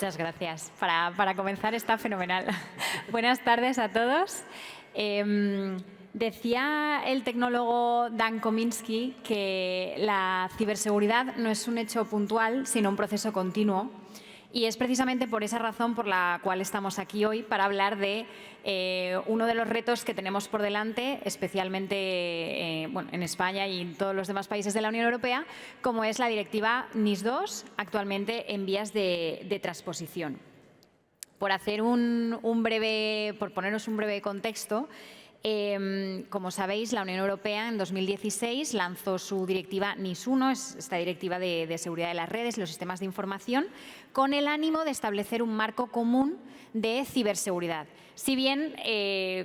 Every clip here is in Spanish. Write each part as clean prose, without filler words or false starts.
Muchas gracias. Para comenzar está fenomenal. Buenas tardes a todos. Decía el tecnólogo Dan Kominski que la ciberseguridad no es un hecho puntual, sino un proceso continuo. Y es precisamente por esa razón por la cual estamos aquí hoy, para hablar de uno de los retos que tenemos por delante, especialmente en España y en todos los demás países de la Unión Europea, como es la directiva NIS2, actualmente en vías de transposición. Por ponernos un breve contexto, como sabéis, la Unión Europea en 2016 lanzó su directiva NIS1, esta directiva de seguridad de las redes y los sistemas de información, con el ánimo de establecer un marco común de ciberseguridad. Si bien,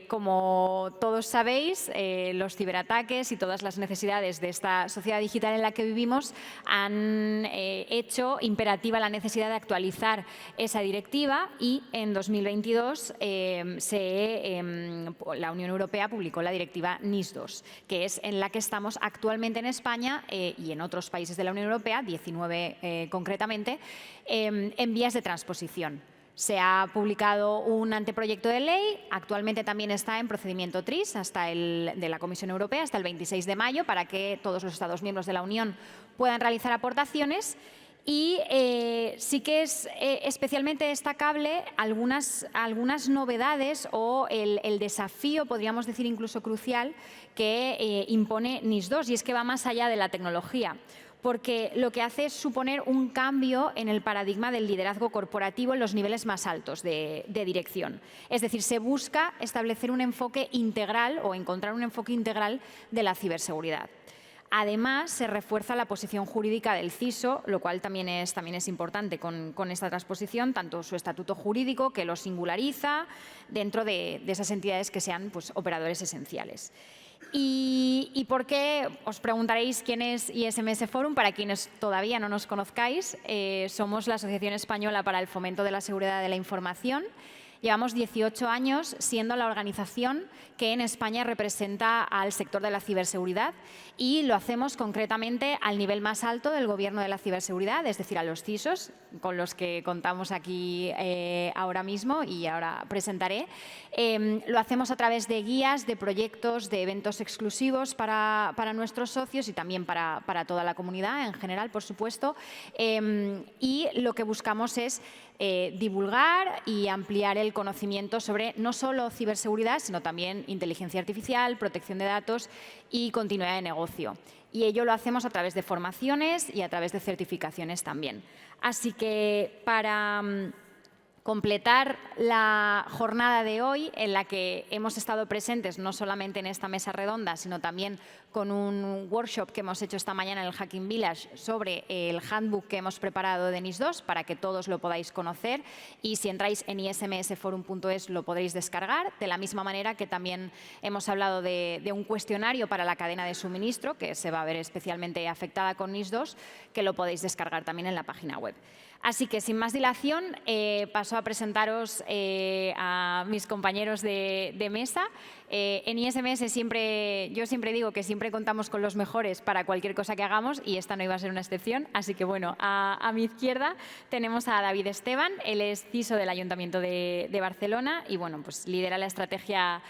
como todos sabéis, los ciberataques y todas las necesidades de esta sociedad digital en la que vivimos han hecho imperativa la necesidad de actualizar esa directiva, y en 2022 la Unión Europea publicó la directiva NIS2, que es en la que estamos actualmente en España y en otros países de la Unión Europea, 19 concretamente, en vías de transposición. Se ha publicado un anteproyecto de ley, actualmente también está en procedimiento TRIS de la Comisión Europea hasta el 26 de mayo para que todos los Estados miembros de la Unión puedan realizar aportaciones. Y sí que es especialmente destacable algunas novedades o el desafío, podríamos decir incluso crucial, que impone NIS2, y es que va más allá de la tecnología, porque lo que hace es suponer un cambio en el paradigma del liderazgo corporativo en los niveles más altos de dirección. Es decir, se busca establecer un enfoque integral o encontrar un enfoque integral de la ciberseguridad. Además, se refuerza la posición jurídica del CISO, lo cual también es importante con esta transposición, tanto su estatuto jurídico, que lo singulariza dentro de esas entidades que sean operadores esenciales. ¿Y por qué? Os preguntaréis quién es ISMS Forum. Para quienes todavía no nos conozcáis, somos la Asociación Española para el Fomento de la Seguridad de la Información. Llevamos 18 años siendo la organización que en España representa al sector de la ciberseguridad, y lo hacemos concretamente al nivel más alto del Gobierno de la ciberseguridad, es decir, a los CISOs, con los que contamos aquí ahora mismo y ahora presentaré. Lo hacemos a través de guías, de proyectos, de eventos exclusivos para nuestros socios y también para toda la comunidad en general, por supuesto. Y lo que buscamos es divulgar y ampliar el conocimiento sobre no solo ciberseguridad, sino también inteligencia artificial, protección de datos y continuidad de negocio. Y ello lo hacemos a través de formaciones y a través de certificaciones también. Así que para completar la jornada de hoy, en la que hemos estado presentes no solamente en esta mesa redonda, sino también con un workshop que hemos hecho esta mañana en el Hacking Village sobre el handbook que hemos preparado de NIS2, para que todos lo podáis conocer, y si entráis en ismsforum.es lo podréis descargar, de la misma manera que también hemos hablado de un cuestionario para la cadena de suministro, que se va a ver especialmente afectada con NIS2, que lo podéis descargar también en la página web. Así que, sin más dilación, paso a presentaros a mis compañeros de mesa. En ISMS yo siempre digo que siempre contamos con los mejores para cualquier cosa que hagamos, y esta no iba a ser una excepción. Así que, bueno, a mi izquierda tenemos a David Esteban. Él es CISO del Ayuntamiento de Barcelona y lidera la estrategia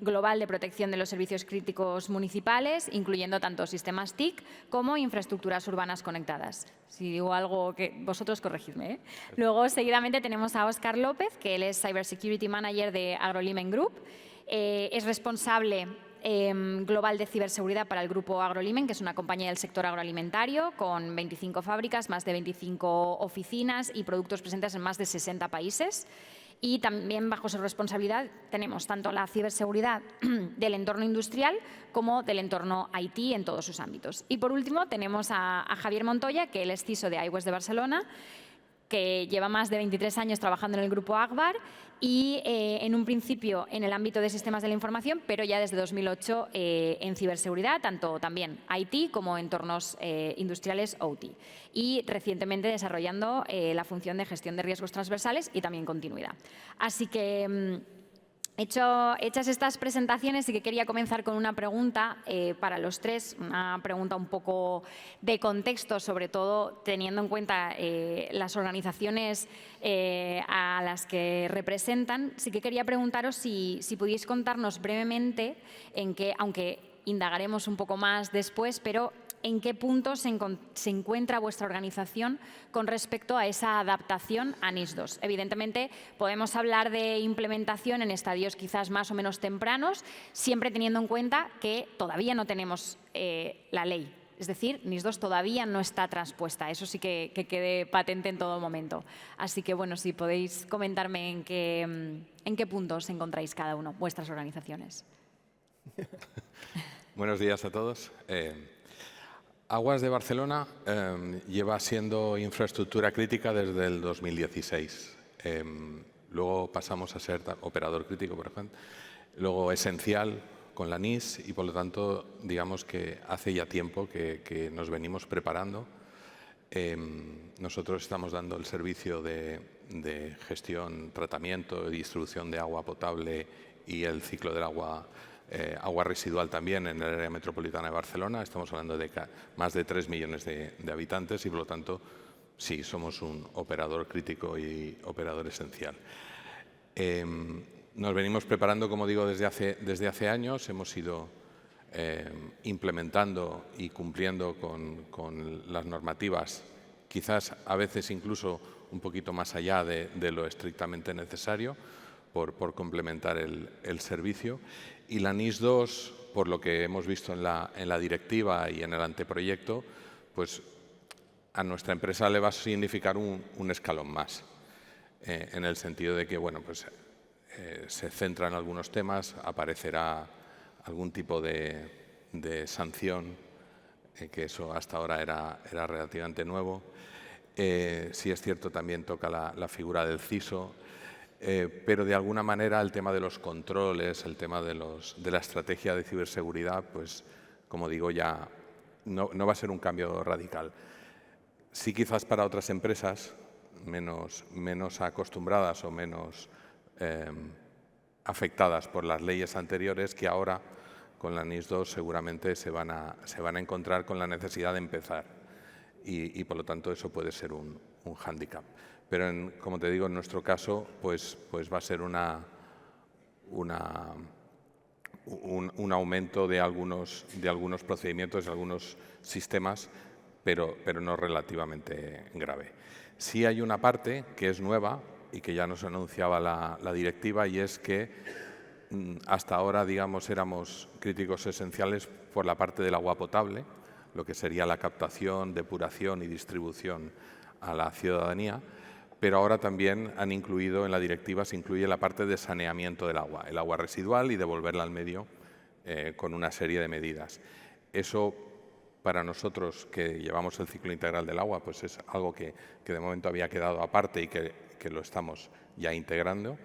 global de protección de los servicios críticos municipales, incluyendo tanto sistemas TIC como infraestructuras urbanas conectadas. Si digo algo que vosotros corregidme, ¿eh? Luego, seguidamente, tenemos a Óscar López, que él es Cybersecurity Manager de AgroLimen Group. Es responsable global de ciberseguridad para el grupo AgroLimen, que es una compañía del sector agroalimentario con 25 fábricas, más de 25 oficinas y productos presentes en más de 60 países. Y también, bajo su responsabilidad, tenemos tanto la ciberseguridad del entorno industrial como del entorno IT en todos sus ámbitos. Y por último, tenemos a Javier Montoya, que él es CISO de iWest de Barcelona, que lleva más de 23 años trabajando en el grupo Agbar y en un principio en el ámbito de sistemas de la información, pero ya desde 2008 en ciberseguridad, tanto también IT como entornos industriales OT. Y recientemente desarrollando la función de gestión de riesgos transversales y también continuidad. Así que Hechas estas presentaciones, sí que quería comenzar con una pregunta para los tres, una pregunta un poco de contexto, sobre todo teniendo en cuenta las organizaciones a las que representan. Sí que quería preguntaros si pudierais contarnos brevemente en qué, aunque indagaremos un poco más después, pero ¿en qué punto se encuentra vuestra organización con respecto a esa adaptación a NIS2? Evidentemente, podemos hablar de implementación en estadios quizás más o menos tempranos, siempre teniendo en cuenta que todavía no tenemos la ley. Es decir, NIS2 todavía no está transpuesta. Eso sí que quede patente en todo momento. Así que, bueno, si podéis comentarme en qué punto os encontráis cada uno, vuestras organizaciones. Buenos días a todos. Aguas de Barcelona lleva siendo infraestructura crítica desde el 2016. Luego pasamos a ser operador crítico, por ejemplo. Luego esencial con la NIS y, por lo tanto, digamos que hace ya tiempo que nos venimos preparando. Nosotros estamos dando el servicio de gestión, tratamiento y distribución de agua potable y el ciclo del agua residual también en el área metropolitana de Barcelona. Estamos hablando de más de 3 millones de habitantes y, por lo tanto, sí, somos un operador crítico y operador esencial. Nos venimos preparando, como digo, desde hace años. Hemos ido implementando y cumpliendo con las normativas, quizás a veces incluso un poquito más allá de lo estrictamente necesario por complementar el servicio. Y la NIS2, por lo que hemos visto en la directiva y en el anteproyecto, pues a nuestra empresa le va a significar un escalón más, en el sentido de que, bueno, pues se centra en algunos temas, aparecerá algún tipo de sanción, que eso hasta ahora era relativamente nuevo. Sí es cierto, también toca la figura del CISO, pero de alguna manera el tema de los controles, el tema de la estrategia de ciberseguridad, pues como digo, ya no va a ser un cambio radical. Sí, quizás para otras empresas menos acostumbradas o menos afectadas por las leyes anteriores, que ahora con la NIS2 seguramente se van a encontrar con la necesidad de empezar y por lo tanto eso puede ser un hándicap. Pero, como te digo, en nuestro caso pues va a ser un aumento de algunos procedimientos, de algunos sistemas, pero no relativamente grave. Sí hay una parte que es nueva y que ya nos anunciaba la directiva, y es que hasta ahora, digamos, éramos críticos esenciales por la parte del agua potable, lo que sería la captación, depuración y distribución a la ciudadanía, pero ahora también han incluido en la directiva, se incluye la parte de saneamiento del agua, el agua residual, y devolverla al medio con una serie de medidas. Eso, para nosotros que llevamos el ciclo integral del agua, pues es algo que de momento había quedado aparte y que lo estamos ya integrando,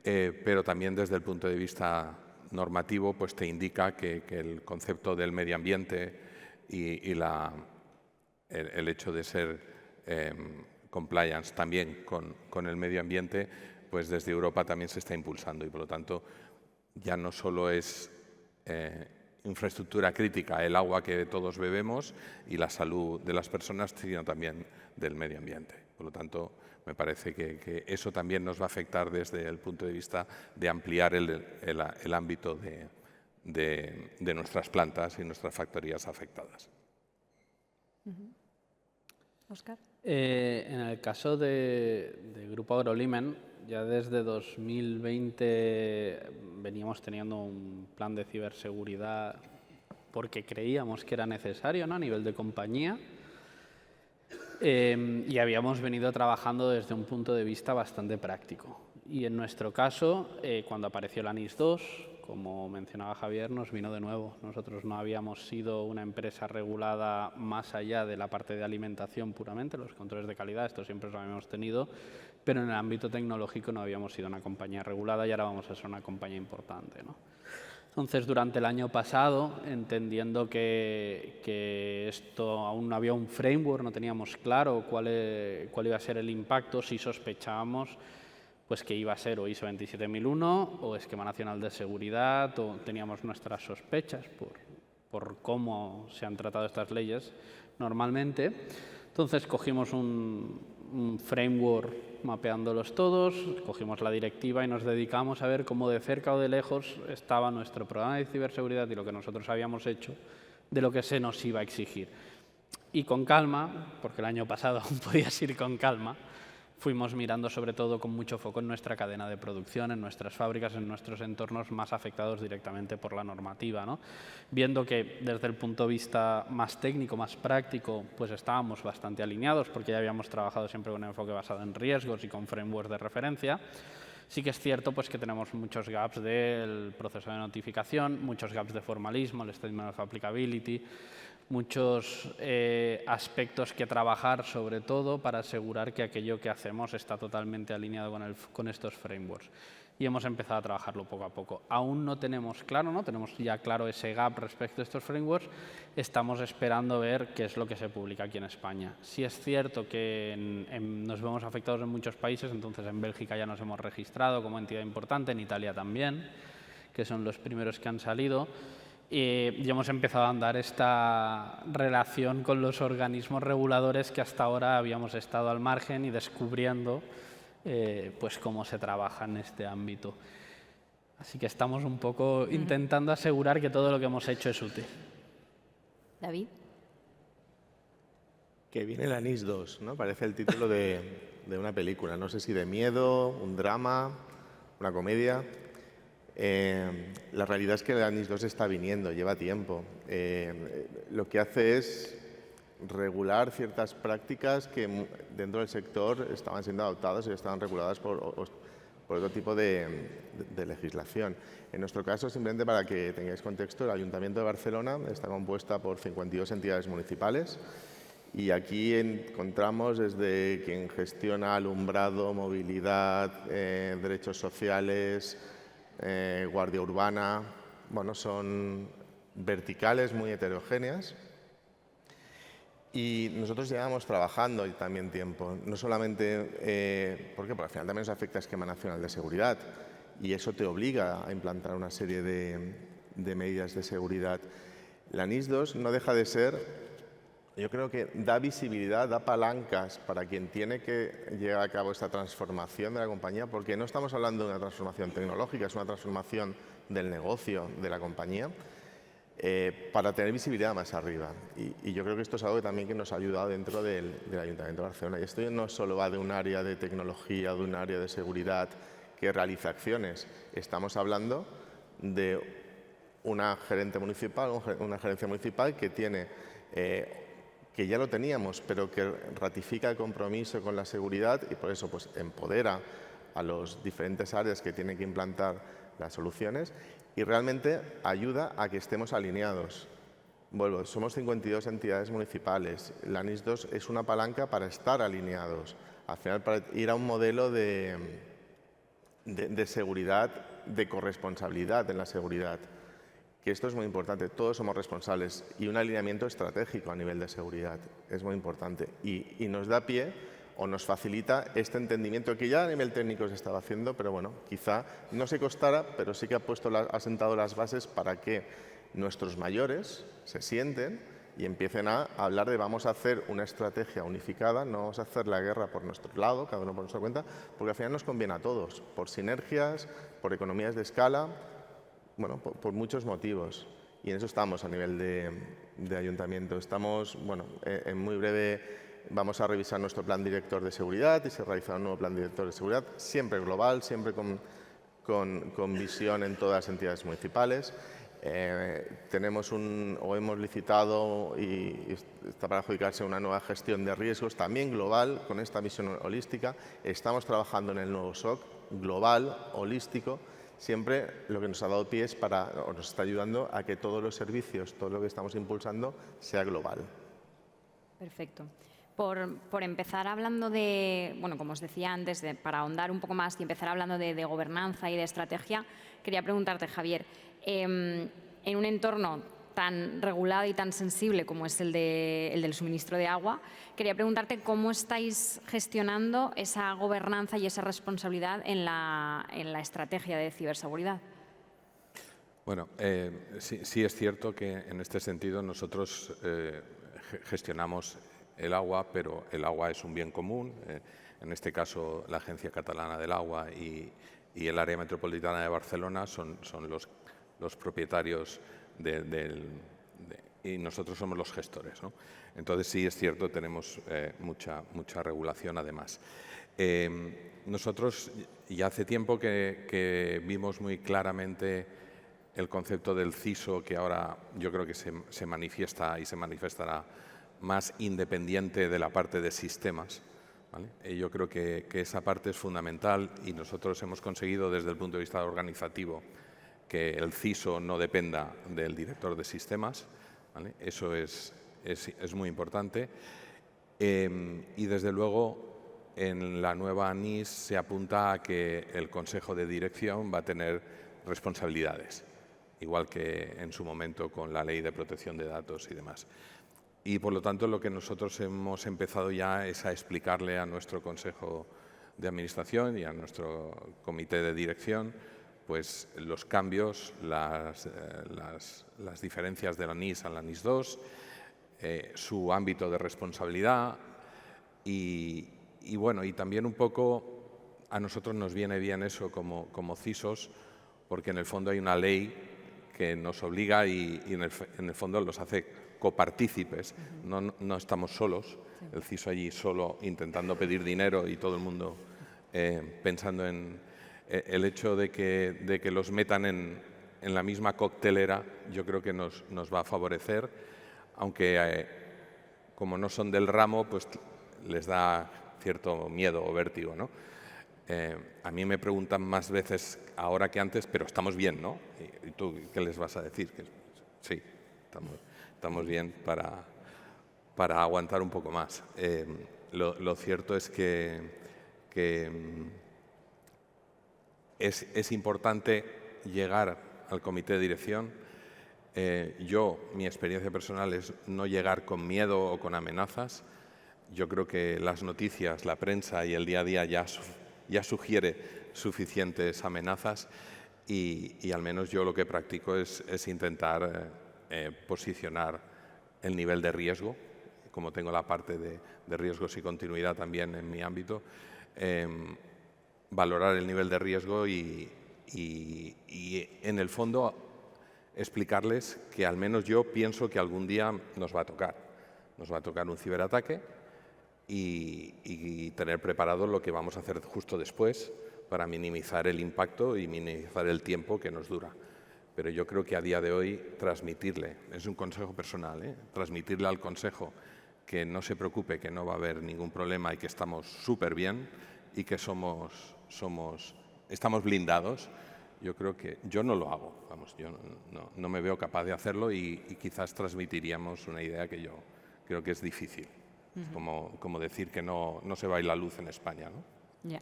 pero también desde el punto de vista normativo pues te indica que el concepto del medio ambiente y el hecho de ser compliance también con el medio ambiente, pues desde Europa también se está impulsando, y por lo tanto ya no solo es infraestructura crítica el agua que todos bebemos y la salud de las personas, sino también del medio ambiente. Por lo tanto, me parece que eso también nos va a afectar desde el punto de vista de ampliar el ámbito de nuestras plantas y nuestras factorías afectadas. Óscar. En el caso de Grupo Agrolimen, ya desde 2020 veníamos teniendo un plan de ciberseguridad porque creíamos que era necesario, ¿no?, a nivel de compañía, y habíamos venido trabajando desde un punto de vista bastante práctico. Y en nuestro caso, cuando apareció la NIS2, como mencionaba Javier, nos vino de nuevo. Nosotros no habíamos sido una empresa regulada más allá de la parte de alimentación puramente, los controles de calidad, esto siempre lo habíamos tenido, pero en el ámbito tecnológico no habíamos sido una compañía regulada y ahora vamos a ser una compañía importante, ¿no? Entonces, durante el año pasado, entendiendo que esto aún no había un framework, no teníamos claro cuál iba a ser el impacto, sí sospechábamos pues que iba a ser o ISO 27001 o Esquema Nacional de Seguridad, o teníamos nuestras sospechas por cómo se han tratado estas leyes normalmente. Entonces cogimos un framework mapeándolos todos, cogimos la directiva y nos dedicamos a ver cómo de cerca o de lejos estaba nuestro programa de ciberseguridad y lo que nosotros habíamos hecho de lo que se nos iba a exigir. Y con calma, porque el año pasado aún podías ir con calma, fuimos mirando sobre todo con mucho foco en nuestra cadena de producción, en nuestras fábricas, en nuestros entornos más afectados directamente por la normativa, ¿no? Viendo que desde el punto de vista más técnico, más práctico, pues estábamos bastante alineados porque ya habíamos trabajado siempre con un enfoque basado en riesgos y con frameworks de referencia. Sí que es cierto pues, que tenemos muchos gaps del proceso de notificación, muchos gaps de formalismo, el Statement of Applicability, muchos aspectos que trabajar, sobre todo, para asegurar que aquello que hacemos está totalmente alineado con estos frameworks. Y hemos empezado a trabajarlo poco a poco. Aún no tenemos claro, ¿no? Tenemos ya claro ese gap respecto a estos frameworks. Estamos esperando ver qué es lo que se publica aquí en España. Sí es cierto que nos vemos afectados en muchos países, entonces en Bélgica ya nos hemos registrado como entidad importante, en Italia también, que son los primeros que han salido. Y hemos empezado a andar esta relación con los organismos reguladores que hasta ahora habíamos estado al margen y descubriendo pues cómo se trabaja en este ámbito. Así que estamos un poco intentando asegurar que todo lo que hemos hecho es útil. David. Que viene la NIS 2, ¿no? Parece el título de una película. No sé si de miedo, un drama, una comedia. La realidad es que la NIS 2 está viniendo, lleva tiempo. Lo que hace es regular ciertas prácticas que dentro del sector estaban siendo adoptadas y estaban reguladas por otro tipo de legislación. En nuestro caso, simplemente para que tengáis contexto, el Ayuntamiento de Barcelona está compuesta por 52 entidades municipales y aquí encontramos desde quien gestiona alumbrado, movilidad, derechos sociales, guardia urbana, bueno, son verticales muy heterogéneas y nosotros llevamos trabajando también tiempo, no solamente, ¿por qué? Porque al final también nos afecta el Esquema Nacional de Seguridad y eso te obliga a implantar una serie de medidas de seguridad. La NIS 2 no deja de ser, yo creo que da visibilidad, da palancas para quien tiene que llevar a cabo esta transformación de la compañía, porque no estamos hablando de una transformación tecnológica, es una transformación del negocio de la compañía, para tener visibilidad más arriba. Y yo creo que esto es algo que también que nos ha ayudado dentro del Ayuntamiento de Barcelona. Y esto no solo va de un área de tecnología, de un área de seguridad que realiza acciones. Estamos hablando de una gerente municipal, una gerencia municipal que tiene que ya lo teníamos, pero que ratifica el compromiso con la seguridad y por eso pues, empodera a los diferentes áreas que tienen que implantar las soluciones y realmente ayuda a que estemos alineados. Vuelvo, somos 52 entidades municipales. La NIS 2 es una palanca para estar alineados, al final para ir a un modelo de seguridad, de corresponsabilidad en la seguridad. Que esto es muy importante, todos somos responsables y un alineamiento estratégico a nivel de seguridad es muy importante y nos da pie o nos facilita este entendimiento que ya a nivel técnico se estaba haciendo, pero bueno, quizá no se costara, pero sí que ha sentado las bases para que nuestros mayores se sienten y empiecen a hablar de vamos a hacer una estrategia unificada, no vamos a hacer la guerra por nuestro lado, cada uno por nuestra cuenta, porque al final nos conviene a todos, por sinergias, por economías de escala, bueno, por muchos motivos. Y en eso estamos a nivel de ayuntamiento. Estamos, bueno, en muy breve vamos a revisar nuestro plan director de seguridad y se realizará un nuevo plan director de seguridad, siempre global, siempre con visión en todas las entidades municipales. Hemos licitado y está para adjudicarse una nueva gestión de riesgos, también global, con esta visión holística. Estamos trabajando en el nuevo SOC, global, holístico. Siempre lo que nos ha dado pie es o nos está ayudando a que todos los servicios, todo lo que estamos impulsando, sea global. Perfecto. Por empezar hablando de, bueno, como os decía antes, para ahondar un poco más y empezar hablando de gobernanza y de estrategia, quería preguntarte, Javier, en un entorno tan regulado y tan sensible como es el del suministro de agua, quería preguntarte cómo estáis gestionando esa gobernanza y esa responsabilidad en la estrategia de ciberseguridad. Bueno, sí es cierto que en este sentido nosotros gestionamos el agua, pero el agua es un bien común. En este caso, la Agencia Catalana del Agua y el Área Metropolitana de Barcelona son los propietarios y nosotros somos los gestores, ¿no? Entonces sí es cierto, tenemos mucha regulación además. Nosotros ya hace tiempo que vimos muy claramente el concepto del CISO, que ahora yo creo que se manifiesta y se manifestará más independiente de la parte de sistemas, ¿vale? Yo creo que esa parte es fundamental y nosotros hemos conseguido desde el punto de vista organizativo que el CISO no dependa del director de sistemas, ¿vale? Eso es muy importante. Y desde luego en la nueva NIS se apunta a que el Consejo de Dirección va a tener responsabilidades, igual que en su momento con la Ley de Protección de Datos y demás. Y por lo tanto lo que nosotros hemos empezado ya es a explicarle a nuestro Consejo de Administración y a nuestro Comité de Dirección pues los cambios, las diferencias de la NIS a la NIS 2, su ámbito de responsabilidad y bueno, y también un poco a nosotros nos viene bien eso como CISOs, porque en el fondo hay una ley que nos obliga y en el fondo los hace copartícipes. No estamos solos, el CISO allí solo intentando pedir dinero y todo el mundo pensando en el hecho de que los metan en la misma coctelera, yo creo que nos va a favorecer, aunque como no son del ramo, pues les da cierto miedo o vértigo, ¿no? A mí me preguntan más veces ahora que antes, pero estamos bien, ¿no? ¿Y tú qué les vas a decir? Que sí, estamos bien para aguantar un poco más. Lo cierto es que es importante llegar al comité de dirección. Mi experiencia personal es no llegar con miedo o con amenazas. Yo creo que las noticias, la prensa y el día a día ya sugiere suficientes amenazas y al menos yo lo que practico es intentar posicionar el nivel de riesgo, como tengo la parte de riesgos y continuidad también en mi ámbito, valorar el nivel de riesgo y en el fondo explicarles que al menos yo pienso que algún día nos va a tocar un ciberataque y tener preparado lo que vamos a hacer justo después para minimizar el impacto y minimizar el tiempo que nos dura. Pero yo creo que a día de hoy transmitirle, es un consejo personal, transmitirle al consejo que no se preocupe, que no va a haber ningún problema y que estamos súper bien y que estamos blindados. Yo creo que yo no lo hago, vamos, yo no me veo capaz de hacerlo y quizás transmitiríamos una idea que yo creo que es difícil, como decir que no se va a ir la luz en España, ¿no? Ya.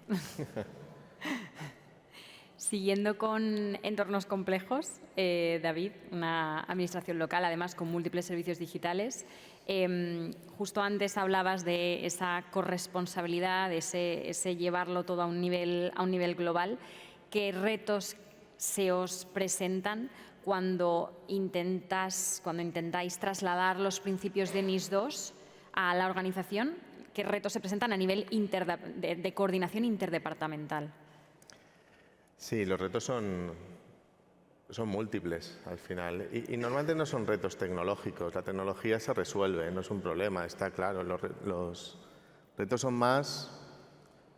Siguiendo con entornos complejos, David, una administración local, además con múltiples servicios digitales. Justo antes hablabas de esa corresponsabilidad, de ese llevarlo todo a un nivel global. ¿Qué retos se os presentan cuando intentáis trasladar los principios de NIS 2 a la organización? ¿Qué retos se presentan a nivel de coordinación interdepartamental? Sí, los retos son múltiples al final y normalmente no son retos tecnológicos. La tecnología se resuelve, no es un problema, está claro. Los retos son más,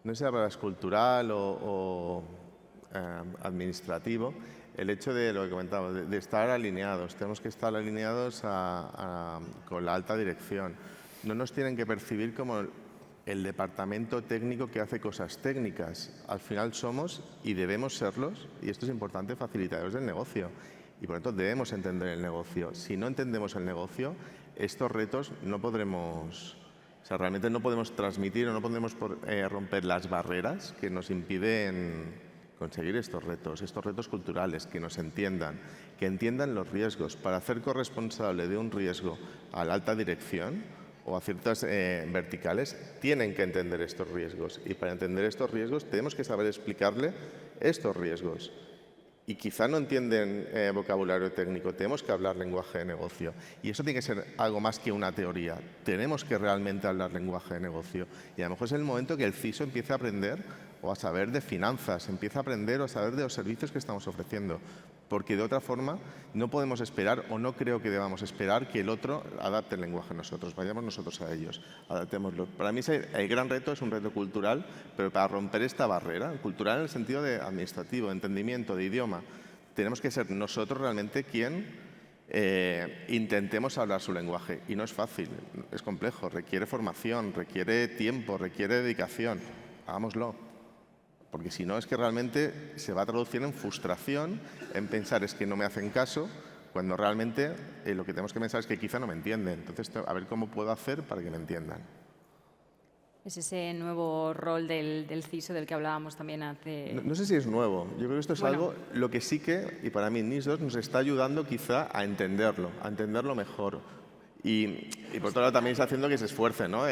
no sé si la palabra es cultural o administrativo, el hecho de lo que comentábamos, de estar alineados. Tenemos que estar alineados con la alta dirección. No nos tienen que percibir como el departamento técnico que hace cosas técnicas. Al final somos y debemos serlos, y esto es importante, facilitadores del negocio. Y por lo tanto debemos entender el negocio. Si no entendemos el negocio, estos retos no podremos, realmente no podemos transmitir o no podemos romper las barreras que nos impiden conseguir estos retos culturales, que nos entiendan, que entiendan los riesgos. Para hacer corresponsable de un riesgo a la alta dirección o a ciertas verticales, tienen que entender estos riesgos. Y para entender estos riesgos tenemos que saber explicarle estos riesgos. Y quizá no entienden vocabulario técnico, tenemos que hablar lenguaje de negocio. Y eso tiene que ser algo más que una teoría. Tenemos que realmente hablar lenguaje de negocio. Y a lo mejor es el momento que el CISO empiece a aprender o a saber de finanzas, empiece a aprender o a saber de los servicios que estamos ofreciendo. Porque de otra forma no podemos esperar, o no creo que debamos esperar, que el otro adapte el lenguaje a nosotros. Vayamos nosotros a ellos, adaptémoslo. Para mí el gran reto es un reto cultural, pero para romper esta barrera, cultural en el sentido de administrativo, de entendimiento, de idioma, tenemos que ser nosotros realmente quien intentemos hablar su lenguaje. Y no es fácil, es complejo, requiere formación, requiere tiempo, requiere dedicación. Hagámoslo. Porque si no, es que realmente se va a traducir en frustración, en pensar es que no me hacen caso, cuando realmente lo que tenemos que pensar es que quizá no me entienden. Entonces, a ver cómo puedo hacer para que me entiendan. Es ese nuevo rol del CISO del que hablábamos también hace... No sé si es nuevo. Yo creo que esto es algo, lo que sí que, y para mí NIS 2 nos está ayudando quizá a entenderlo mejor. Y por otro lado también está haciendo que se esfuerce, ¿no?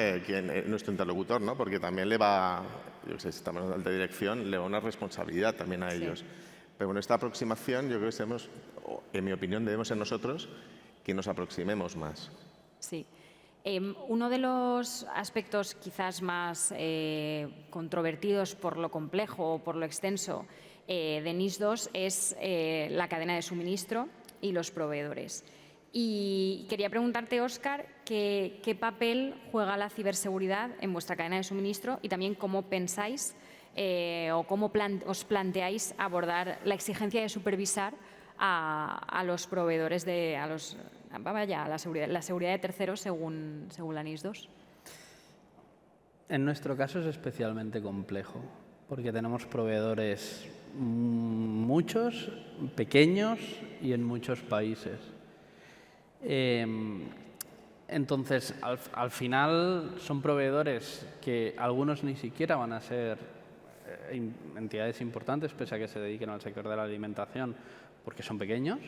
Nuestro interlocutor, ¿no? Porque también le va, yo sé, si estamos en alta dirección, le va una responsabilidad también a ellos. Pero bueno, esta aproximación, yo creo que en mi opinión, debemos ser nosotros que nos aproximemos más. Sí. Uno de los aspectos quizás más controvertidos por lo complejo o por lo extenso de NIS 2 es la cadena de suministro y los proveedores. Y quería preguntarte, Óscar, ¿qué papel juega la ciberseguridad en vuestra cadena de suministro y también cómo pensáis o cómo os planteáis abordar la exigencia de supervisar a los proveedores a la seguridad de terceros según la NIS 2? En nuestro caso es especialmente complejo porque tenemos proveedores muchos, pequeños y en muchos países. Entonces, al final son proveedores que algunos ni siquiera van a ser entidades importantes, pese a que se dediquen al sector de la alimentación, porque son pequeños.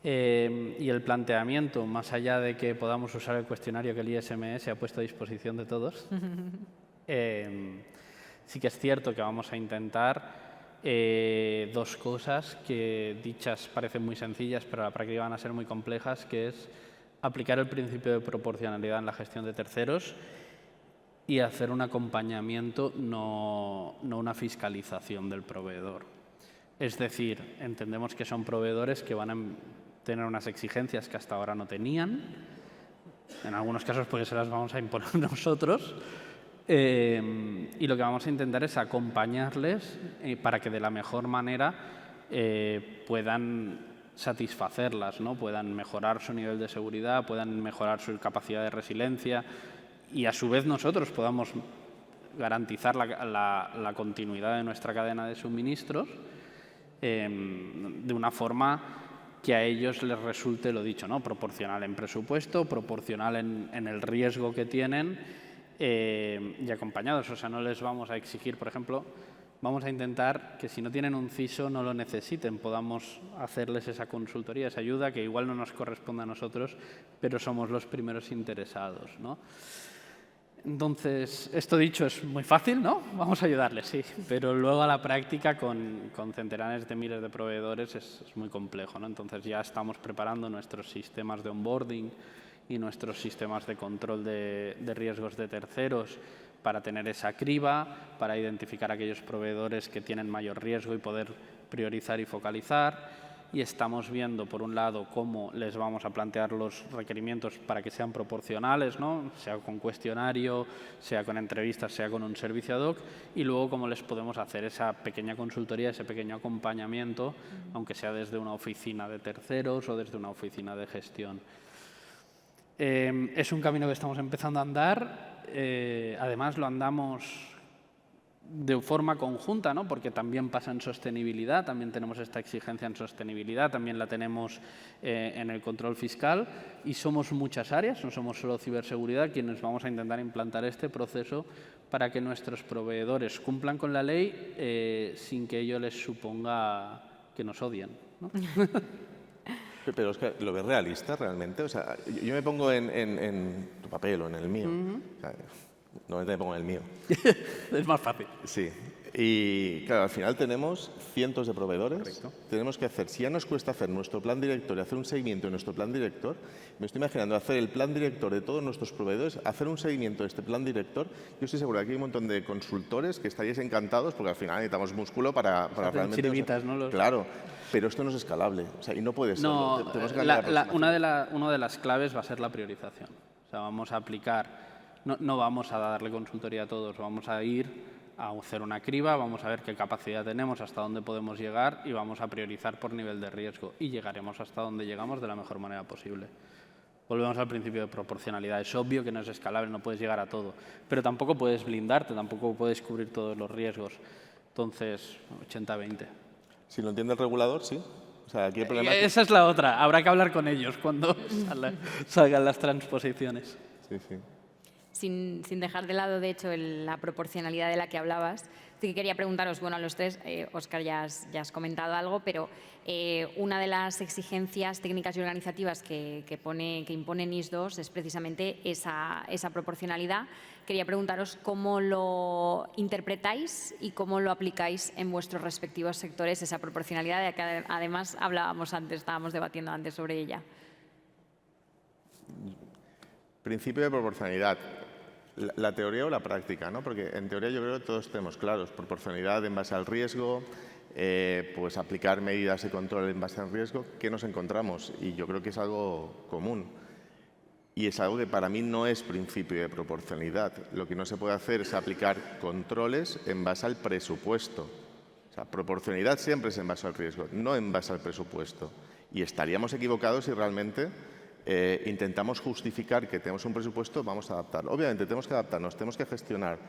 Y el planteamiento, más allá de que podamos usar el cuestionario que el ISMS ha puesto a disposición de todos, sí que es cierto que vamos a intentar dos cosas que dichas parecen muy sencillas, pero a la práctica van a ser muy complejas, que es aplicar el principio de proporcionalidad en la gestión de terceros y hacer un acompañamiento, no una fiscalización del proveedor. Es decir, entendemos que son proveedores que van a tener unas exigencias que hasta ahora no tenían, en algunos casos porque se las vamos a imponer nosotros, y lo que vamos a intentar es acompañarles para que de la mejor manera puedan satisfacerlas, ¿no? Puedan mejorar su nivel de seguridad, puedan mejorar su capacidad de resiliencia y a su vez nosotros podamos garantizar la continuidad de nuestra cadena de suministros de una forma que a ellos les resulte, lo dicho, ¿no? Proporcional en presupuesto, proporcional en el riesgo que tienen y acompañados. O sea, no les vamos a exigir, por ejemplo, vamos a intentar que si no tienen un CISO no lo necesiten, podamos hacerles esa consultoría, esa ayuda que igual no nos corresponde a nosotros, pero somos los primeros interesados, ¿no? Entonces, esto dicho es muy fácil, ¿no? Vamos a ayudarles, sí, pero luego a la práctica con centenares de miles de proveedores es muy complejo, ¿no? Entonces ya estamos preparando nuestros sistemas de onboarding y nuestros sistemas de control de riesgos de terceros para tener esa criba, para identificar aquellos proveedores que tienen mayor riesgo y poder priorizar y focalizar. Y estamos viendo, por un lado, cómo les vamos a plantear los requerimientos para que sean proporcionales, ¿no? Sea con cuestionario, sea con entrevistas, sea con un servicio ad hoc, y luego cómo les podemos hacer esa pequeña consultoría, ese pequeño acompañamiento, aunque sea desde una oficina de terceros o desde una oficina de gestión. Es un camino que estamos empezando a andar, además lo andamos de forma conjunta, ¿no? Porque también pasa en sostenibilidad, también tenemos esta exigencia en sostenibilidad, también la tenemos en el control fiscal y somos muchas áreas, no somos solo ciberseguridad quienes vamos a intentar implantar este proceso para que nuestros proveedores cumplan con la ley sin que ello les suponga que nos odien, ¿no? Pero es que lo ves realista realmente. O sea, yo me pongo en tu papel o en el mío. O sea, no me pongo en el mío. Es más fácil. Sí. Y claro, al final tenemos cientos de proveedores. Correcto. Tenemos que hacer, si ya nos cuesta hacer nuestro plan director y hacer un seguimiento de nuestro plan director, me estoy imaginando hacer el plan director de todos nuestros proveedores, hacer un seguimiento de este plan director. Yo estoy seguro que aquí hay un montón de consultores que estaríais encantados porque al final necesitamos músculo para realmente... Chiribitas, ¿no? Claro, pero esto no es escalable. O sea, y no puede ser. No, Tenemos que cambiar la aproximación. una de las claves va a ser la priorización. O sea, vamos a aplicar, no vamos a darle consultoría a todos, vamos a ir a hacer una criba, vamos a ver qué capacidad tenemos, hasta dónde podemos llegar y vamos a priorizar por nivel de riesgo y llegaremos hasta donde llegamos de la mejor manera posible. Volvemos al principio de proporcionalidad. Es obvio que no es escalable, no puedes llegar a todo, pero tampoco puedes blindarte, tampoco puedes cubrir todos los riesgos. Entonces, 80-20. Si lo entiende el regulador, sí. O sea, aquí el problema es... Esa es la otra. Habrá que hablar con ellos cuando salgan las transposiciones. Sí, sí. Sin dejar de lado, de hecho, la proporcionalidad de la que hablabas, sí que quería preguntaros, bueno, a los tres, Óscar, ya has comentado algo, pero una de las exigencias técnicas y organizativas que impone NIS 2 es precisamente esa proporcionalidad. Quería preguntaros cómo lo interpretáis y cómo lo aplicáis en vuestros respectivos sectores, esa proporcionalidad de que además estábamos debatiendo antes sobre ella. Principio de proporcionalidad. La teoría o la práctica, ¿no? Porque en teoría yo creo que todos tenemos claros. Proporcionalidad en base al riesgo, pues aplicar medidas de control en base al riesgo. ¿Qué nos encontramos? Y yo creo que es algo común. Y es algo que para mí no es principio de proporcionalidad. Lo que no se puede hacer es aplicar controles en base al presupuesto. O sea, proporcionalidad siempre es en base al riesgo, no en base al presupuesto. Y estaríamos equivocados si realmente intentamos justificar que tenemos un presupuesto, vamos a adaptarlo. Obviamente tenemos que adaptarnos, tenemos que gestionar,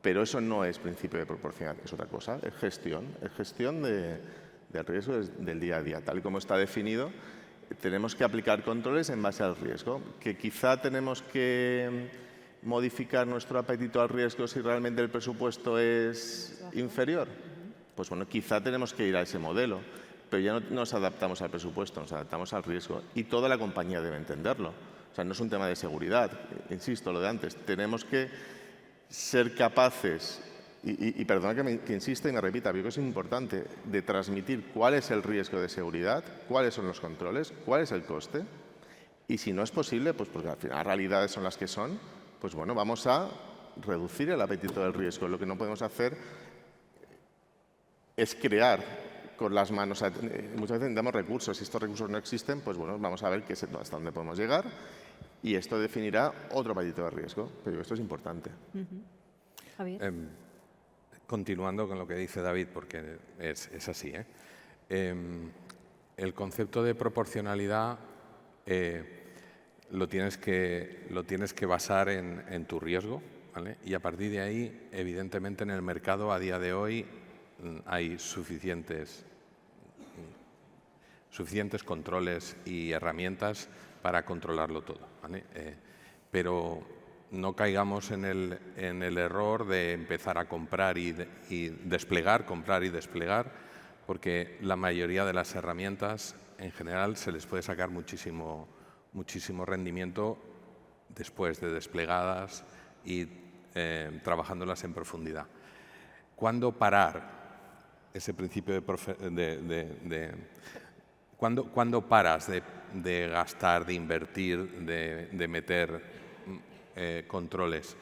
pero eso no es principio de proporcionalidad, es otra cosa, es gestión del riesgo del día a día. Tal y como está definido, tenemos que aplicar controles en base al riesgo, que quizá tenemos que modificar nuestro apetito al riesgo si realmente el presupuesto es inferior. Pues bueno, quizá tenemos que ir a ese modelo. Pero ya no nos adaptamos al presupuesto, nos adaptamos al riesgo. Y toda la compañía debe entenderlo. O sea, no es un tema de seguridad. Insisto, lo de antes. Tenemos que ser capaces, y perdona que insista y me repita, pero es importante, de transmitir cuál es el riesgo de seguridad, cuáles son los controles, cuál es el coste. Y si no es posible, pues porque al final las realidades son las que son, pues bueno, vamos a reducir el apetito del riesgo. Lo que no podemos hacer es crear con las manos. Muchas veces necesitamos recursos. Si estos recursos no existen, pues bueno, vamos a ver hasta dónde podemos llegar y esto definirá otro apetito de riesgo. Pero esto es importante. Javier. Continuando con lo que dice David, porque es así. El concepto de proporcionalidad lo tienes que basar en tu riesgo, ¿vale? Y a partir de ahí, evidentemente, en el mercado a día de hoy hay suficientes controles y herramientas para controlarlo todo, ¿vale? Pero no caigamos en el error de empezar a comprar y desplegar, porque la mayoría de las herramientas en general se les puede sacar muchísimo rendimiento después de desplegadas y trabajándolas en profundidad. ¿Cuándo parar ese principio ¿Cuándo paras de gastar, de invertir, de meter controles?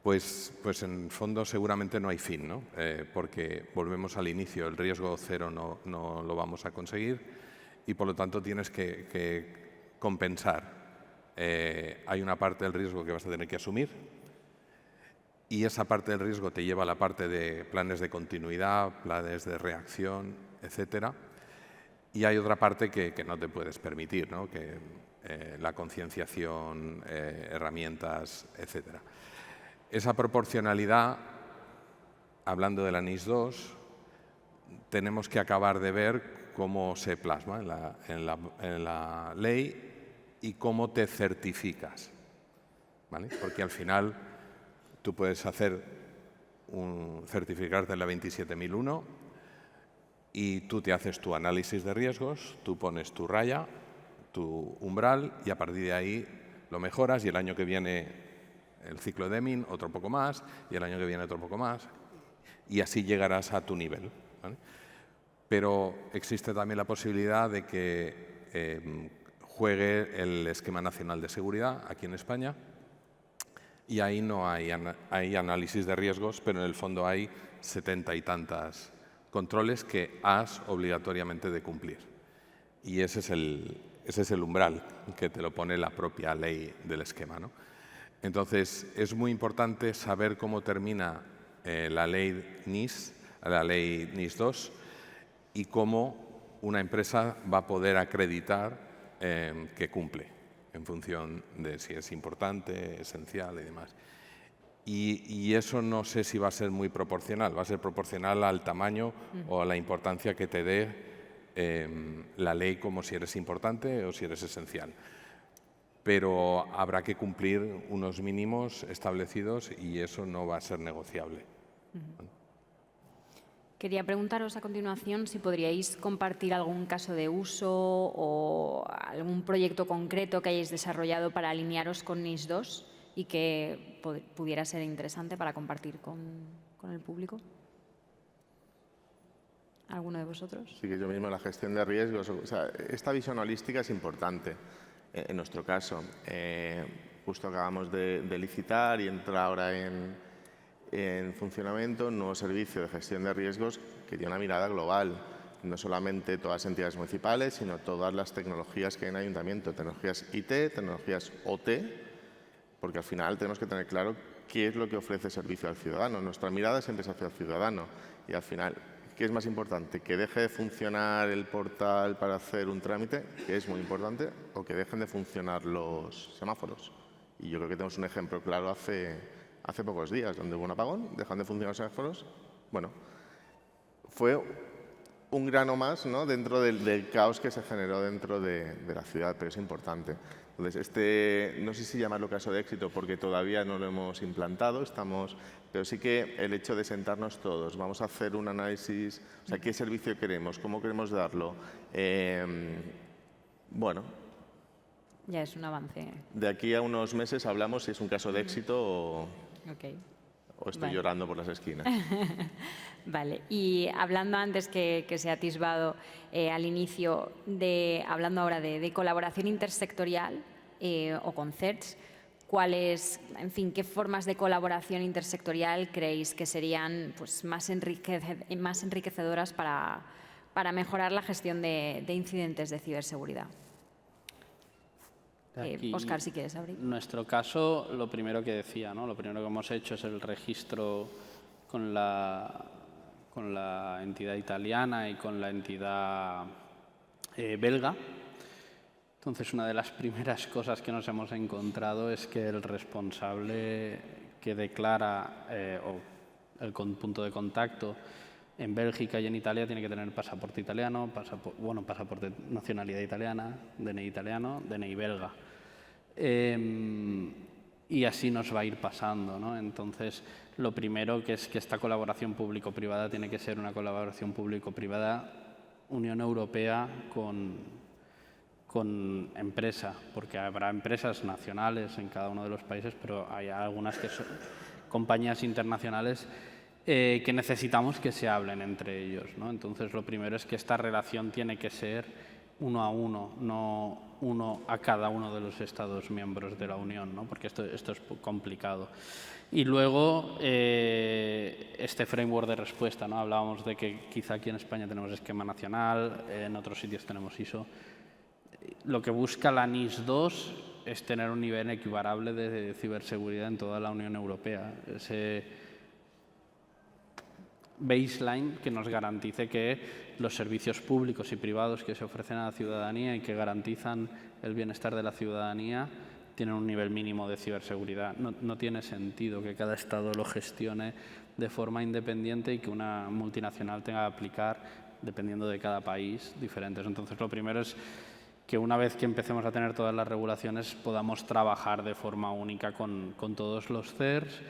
Pues en el fondo seguramente no hay fin, ¿no? Porque volvemos al inicio, el riesgo cero no lo vamos a conseguir y por lo tanto tienes que compensar. Hay una parte del riesgo que vas a tener que asumir y esa parte del riesgo te lleva a la parte de planes de continuidad, planes de reacción, etcétera. Y hay otra parte que no te puedes permitir, ¿no? Que la concienciación, herramientas, etcétera. Esa proporcionalidad hablando de la NIS 2, tenemos que acabar de ver cómo se plasma en la ley y cómo te certificas, ¿vale? Porque al final tú puedes certificarte en la 27001 y tú te haces tu análisis de riesgos, tú pones tu raya, tu umbral y a partir de ahí lo mejoras y el año que viene el ciclo de Deming otro poco más y el año que viene otro poco más y así llegarás a tu nivel, ¿vale? Pero existe también la posibilidad de que juegue el Esquema Nacional de Seguridad aquí en España y ahí no hay análisis de riesgos, pero en el fondo hay 70 y tantas controles que has obligatoriamente de cumplir. Y ese es el umbral que te lo pone la propia ley del esquema, ¿no? Entonces, es muy importante saber cómo termina la ley NIS 2 y cómo una empresa va a poder acreditar que cumple en función de si es importante, esencial y demás. Y eso no sé si va a ser muy proporcional, va a ser proporcional al tamaño o a la importancia que te dé la ley, como si eres importante o si eres esencial. Pero habrá que cumplir unos mínimos establecidos y eso no va a ser negociable. Quería preguntaros a continuación si podríais compartir algún caso de uso o algún proyecto concreto que hayáis desarrollado para alinearos con NIS 2 y que pudiera ser interesante para compartir con el público. ¿Alguno de vosotros? Sí, que yo mismo, la gestión de riesgos. O sea, esta visión holística es importante en nuestro caso. Justo acabamos de licitar y entra ahora en funcionamiento un nuevo servicio de gestión de riesgos que tiene una mirada global. No solamente todas las entidades municipales, sino todas las tecnologías que hay en el ayuntamiento. Tecnologías IT, tecnologías OT, porque al final tenemos que tener claro qué es lo que ofrece servicio al ciudadano. Nuestra mirada siempre es hacia el ciudadano y al final, ¿qué es más importante? ¿Que deje de funcionar el portal para hacer un trámite, que es muy importante, o que dejen de funcionar los semáforos? Y yo creo que tenemos un ejemplo claro hace pocos días, donde hubo un apagón, dejan de funcionar los semáforos. Bueno, fue un grano más, ¿no?, dentro del caos que se generó dentro de la ciudad, pero es importante. Entonces, no sé si llamarlo caso de éxito porque todavía no lo hemos implantado, pero sí que el hecho de sentarnos todos, vamos a hacer un análisis, o sea, qué servicio queremos, cómo queremos darlo. Bueno. Ya es un avance. De aquí a unos meses hablamos si es un caso de éxito o estoy llorando por las esquinas. Vale, y hablando antes que se ha atisbado al inicio, hablando ahora de colaboración intersectorial o concerts, ¿qué formas de colaboración intersectorial creéis que serían pues, más enriquecedoras para mejorar la gestión de incidentes de ciberseguridad? Óscar, si quieres abrir. En nuestro caso, lo primero que decía, ¿no? Lo primero que hemos hecho es el registro con la entidad italiana y con la entidad belga. Entonces, una de las primeras cosas que nos hemos encontrado es que el responsable que declara o el punto de contacto en Bélgica y en Italia tiene que tener pasaporte italiano, pasaporte nacionalidad italiana, DNI italiano, DNI belga. Y así nos va a ir pasando, ¿no? Entonces, lo primero que es que esta colaboración público-privada tiene que ser una colaboración público-privada Unión Europea con empresa, porque habrá empresas nacionales en cada uno de los países, pero hay algunas que son compañías internacionales que necesitamos que se hablen entre ellos, ¿no? Entonces, lo primero es que esta relación tiene que ser uno a uno, no uno a cada uno de los Estados miembros de la Unión, ¿no? Porque esto es complicado. Y luego, este framework de respuesta, ¿no? Hablábamos de que quizá aquí en España tenemos esquema nacional, en otros sitios tenemos ISO. Lo que busca la NIS 2 es tener un nivel equiparable de ciberseguridad en toda la Unión Europea. Ese baseline que nos garantice que los servicios públicos y privados que se ofrecen a la ciudadanía y que garantizan el bienestar de la ciudadanía tienen un nivel mínimo de ciberseguridad. No tiene sentido que cada Estado lo gestione de forma independiente y que una multinacional tenga que aplicar, dependiendo de cada país, diferentes. Entonces, lo primero es que una vez que empecemos a tener todas las regulaciones podamos trabajar de forma única con todos los CERS,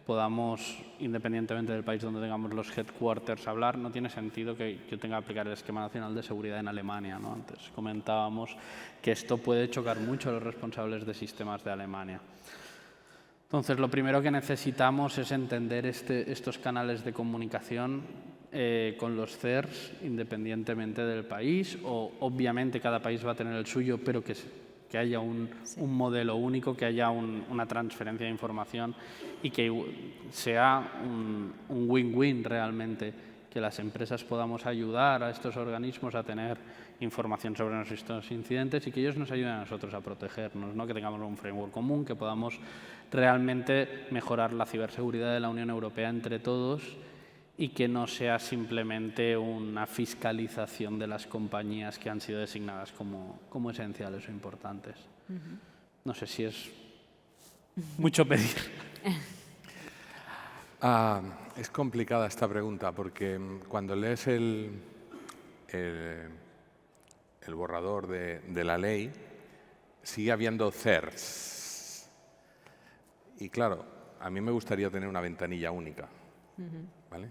podamos, independientemente del país donde tengamos los headquarters, hablar. No tiene sentido que yo tenga que aplicar el Esquema Nacional de Seguridad en Alemania, ¿no? Antes comentábamos que esto puede chocar mucho a los responsables de sistemas de Alemania. Entonces, lo primero que necesitamos es entender estos canales de comunicación con los CERS, independientemente del país, o obviamente cada país va a tener el suyo, pero que haya un modelo único, que haya una transferencia de información y que sea un win-win realmente, que las empresas podamos ayudar a estos organismos a tener información sobre nuestros incidentes y que ellos nos ayuden a nosotros a protegernos, ¿no? Que tengamos un framework común, que podamos realmente mejorar la ciberseguridad de la Unión Europea entre todos y que no sea simplemente una fiscalización de las compañías que han sido designadas como esenciales o importantes. No sé si es mucho pedir. Es complicada esta pregunta porque cuando lees el borrador de la ley, sigue habiendo CERS. Y claro, a mí me gustaría tener una ventanilla única, ¿vale?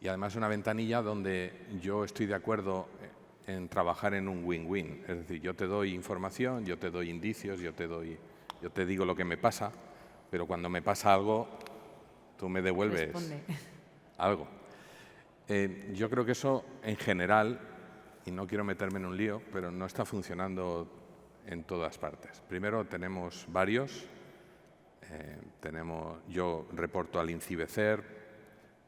Y además una ventanilla donde yo estoy de acuerdo en trabajar en un win-win. Es decir, yo te doy información, yo te doy indicios, yo te digo lo que me pasa, pero cuando me pasa algo, tú me devuelves algo. Yo creo que eso, en general, y no quiero meterme en un lío, pero no está funcionando en todas partes. Primero, tenemos varios. Yo reporto al INCIBE-CERT,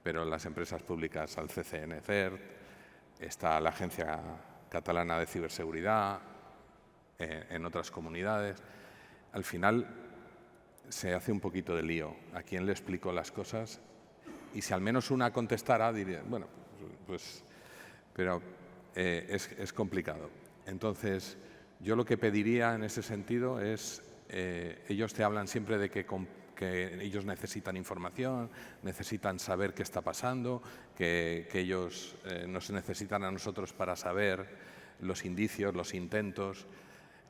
pero las empresas públicas al CCN-CERT, está la Agencia Catalana de Ciberseguridad, en otras comunidades. Al final se hace un poquito de lío. ¿A quién le explico las cosas? Y si al menos una contestara, diría, bueno, pues, pero es complicado. Entonces, yo lo que pediría en ese sentido es, ellos te hablan siempre de que ellos necesitan información, necesitan saber qué está pasando, que ellos nos necesitan a nosotros para saber los indicios, los intentos.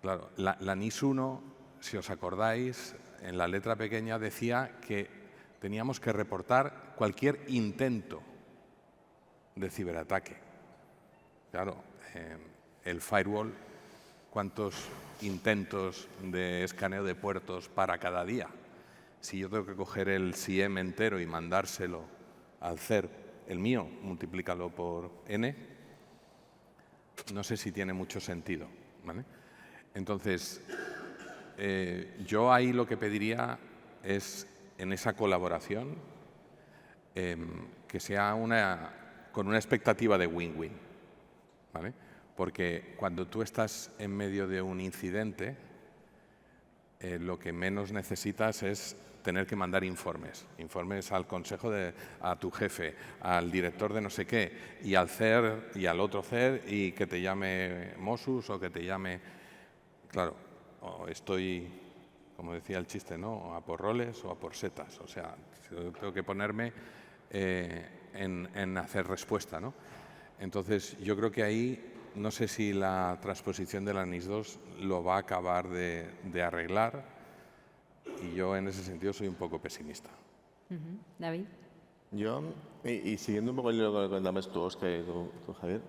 Claro, la NIS 1, si os acordáis, en la letra pequeña decía que teníamos que reportar cualquier intento de ciberataque. Claro, el firewall, ¿cuántos intentos de escaneo de puertos para cada día? Si yo tengo que coger el SIEM entero y mandárselo al CERT, el mío, multiplícalo por N, no sé si tiene mucho sentido, ¿vale? Entonces, yo ahí lo que pediría es, en esa colaboración, que sea con una expectativa de win-win, ¿vale? Porque cuando tú estás en medio de un incidente, lo que menos necesitas es tener que mandar informes al consejo, a tu jefe, al director de no sé qué, y al CER y al otro CER, y que te llame Mossus o que te llame... Claro, estoy, como decía el chiste, ¿no? A por roles o a por setas. O sea, tengo que ponerme en hacer respuesta, ¿no? Entonces, yo creo que ahí, no sé si la transposición de la NIS 2 lo va a acabar de arreglar, y yo en ese sentido soy un poco pesimista. David. Yo, y siguiendo un poco el hilo que comentabas tú, Javier,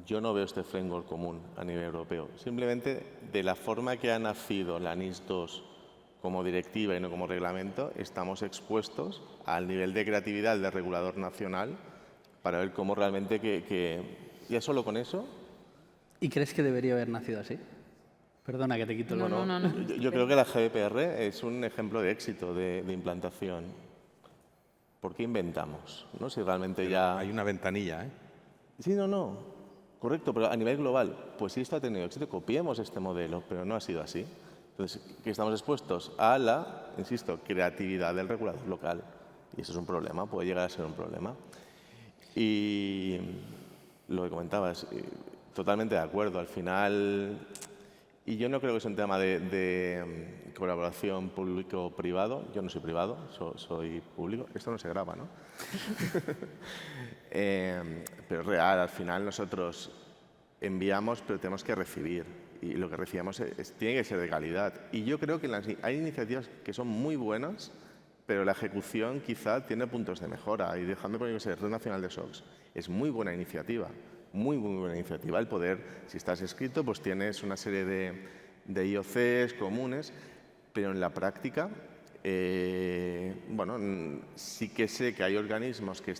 yo no veo este framework común a nivel europeo. Simplemente, de la forma que ha nacido la NIS 2 como directiva y no como reglamento, estamos expuestos al nivel de creatividad del regulador nacional para ver cómo realmente ya solo con eso... ¿Y crees que debería haber nacido así? Perdona que te quito el No. Yo creo que la GDPR es un ejemplo de éxito de implantación. ¿Por qué inventamos? ¿No? Si realmente ya... Hay una ventanilla, ¿eh? Sí, no. Correcto, pero a nivel global, pues si esto ha tenido éxito, copiemos este modelo, pero no ha sido así. Entonces, que estamos expuestos a la, insisto, creatividad del regulador local. Y eso es un problema, puede llegar a ser un problema. Y lo que comentabas, totalmente de acuerdo. Al final, Y yo no creo que es un tema de colaboración público-privado. Yo no soy privado, soy público. Esto no se graba, ¿no? Pero es real. Al final nosotros enviamos, pero tenemos que recibir. Y lo que recibamos tiene que ser de calidad. Y yo creo que hay iniciativas que son muy buenas, pero la ejecución quizá tiene puntos de mejora. Y dejadme poner que Red Nacional de SOCs es muy buena iniciativa. Muy buena iniciativa. El poder, si estás inscrito, pues tienes una serie de IOCs comunes, pero en la práctica, bueno, sí que sé que hay organismos que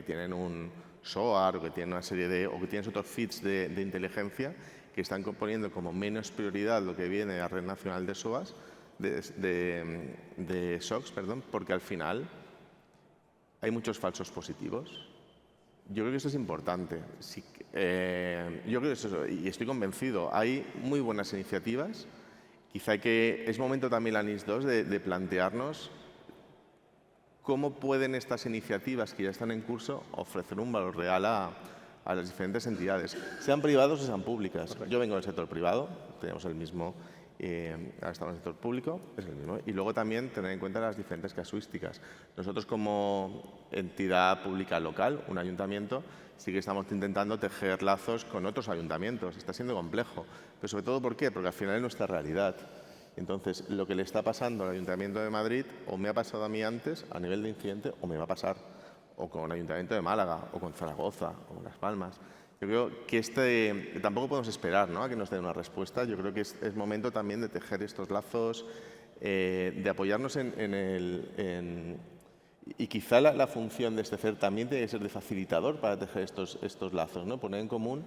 tienen un SOAR o que tienen una serie o que tienen otros feeds de inteligencia que están poniendo como menos prioridad lo que viene a Red Nacional de SOAS, de SOCs, perdón, porque al final hay muchos falsos positivos. Yo creo que esto es importante. Sí, yo creo que eso, y estoy convencido, hay muy buenas iniciativas. Quizá es momento también la NIS2 de plantearnos cómo pueden estas iniciativas que ya están en curso ofrecer un valor real a las diferentes entidades, sean privados o sean públicas. Yo vengo del sector privado, tenemos el mismo, ahora estamos en el sector público, es el mismo. Y luego también tener en cuenta las diferentes casuísticas. Nosotros como entidad pública local, un ayuntamiento, sí que estamos intentando tejer lazos con otros ayuntamientos. Está siendo complejo, pero sobre todo ¿por qué? Porque al final es nuestra realidad. Entonces, lo que le está pasando al Ayuntamiento de Madrid o me ha pasado a mí antes a nivel de incidente o me va a pasar o con el Ayuntamiento de Málaga, o con Zaragoza, o con Las Palmas. Yo creo que tampoco podemos esperar, ¿no?, a que nos den una respuesta. Yo creo que es momento también de tejer estos lazos, de apoyarnos y quizá la función de este CER también tiene que ser de facilitador para tejer estos lazos, ¿no? Poner en común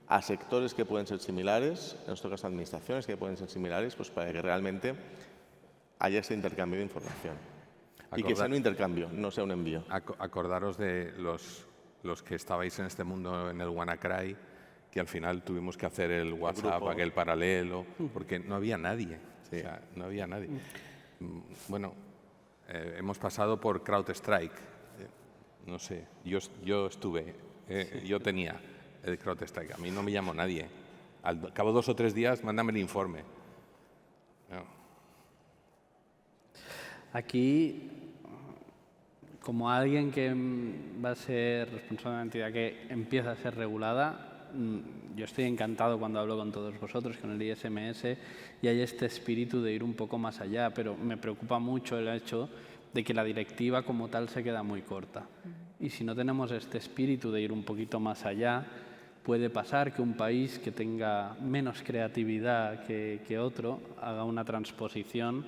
a sectores que pueden ser similares, en nuestro caso administraciones que pueden ser similares, pues para que realmente haya este intercambio de información. Y que sea un intercambio, no sea un envío. Acordaros de los que estabais en este mundo en el WannaCry, que al final tuvimos que hacer el WhatsApp, aquel paralelo, porque no había nadie. Sí. O sea, no había nadie. Bueno, hemos pasado por CrowdStrike. No sé, yo estuve, yo tenía el CrowdStrike. A mí no me llamó nadie. Al cabo de 2 o 3 días, mándame el informe. No. Aquí, como alguien que va a ser responsable de una entidad que empieza a ser regulada, yo estoy encantado cuando hablo con todos vosotros, con el ISMS, y hay este espíritu de ir un poco más allá, pero me preocupa mucho el hecho de que la directiva como tal se queda muy corta. Y si no tenemos este espíritu de ir un poquito más allá, puede pasar que un país que tenga menos creatividad que otro haga una transposición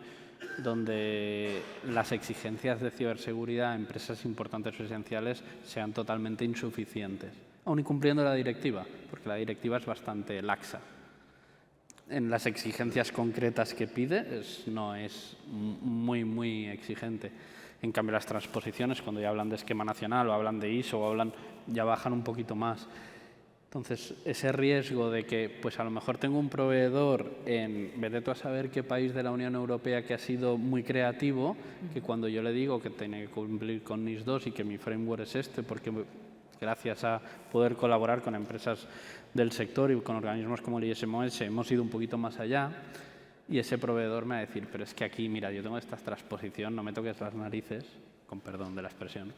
donde las exigencias de ciberseguridad a empresas importantes o esenciales sean totalmente insuficientes, aun incumpliendo la directiva, porque la directiva es bastante laxa. En las exigencias concretas que pide no es muy exigente. En cambio, las transposiciones, cuando ya hablan de esquema nacional o hablan de ISO o ya bajan un poquito más. Entonces, ese riesgo de que, pues a lo mejor tengo un proveedor vete tú a saber qué país de la Unión Europea que ha sido muy creativo, que cuando yo le digo que tiene que cumplir con NIS2 y que mi framework es este, porque gracias a poder colaborar con empresas del sector y con organismos como el ISMS hemos ido un poquito más allá, y ese proveedor me va a decir, pero es que aquí, mira, yo tengo esta transposición, no me toques las narices, con perdón de la expresión,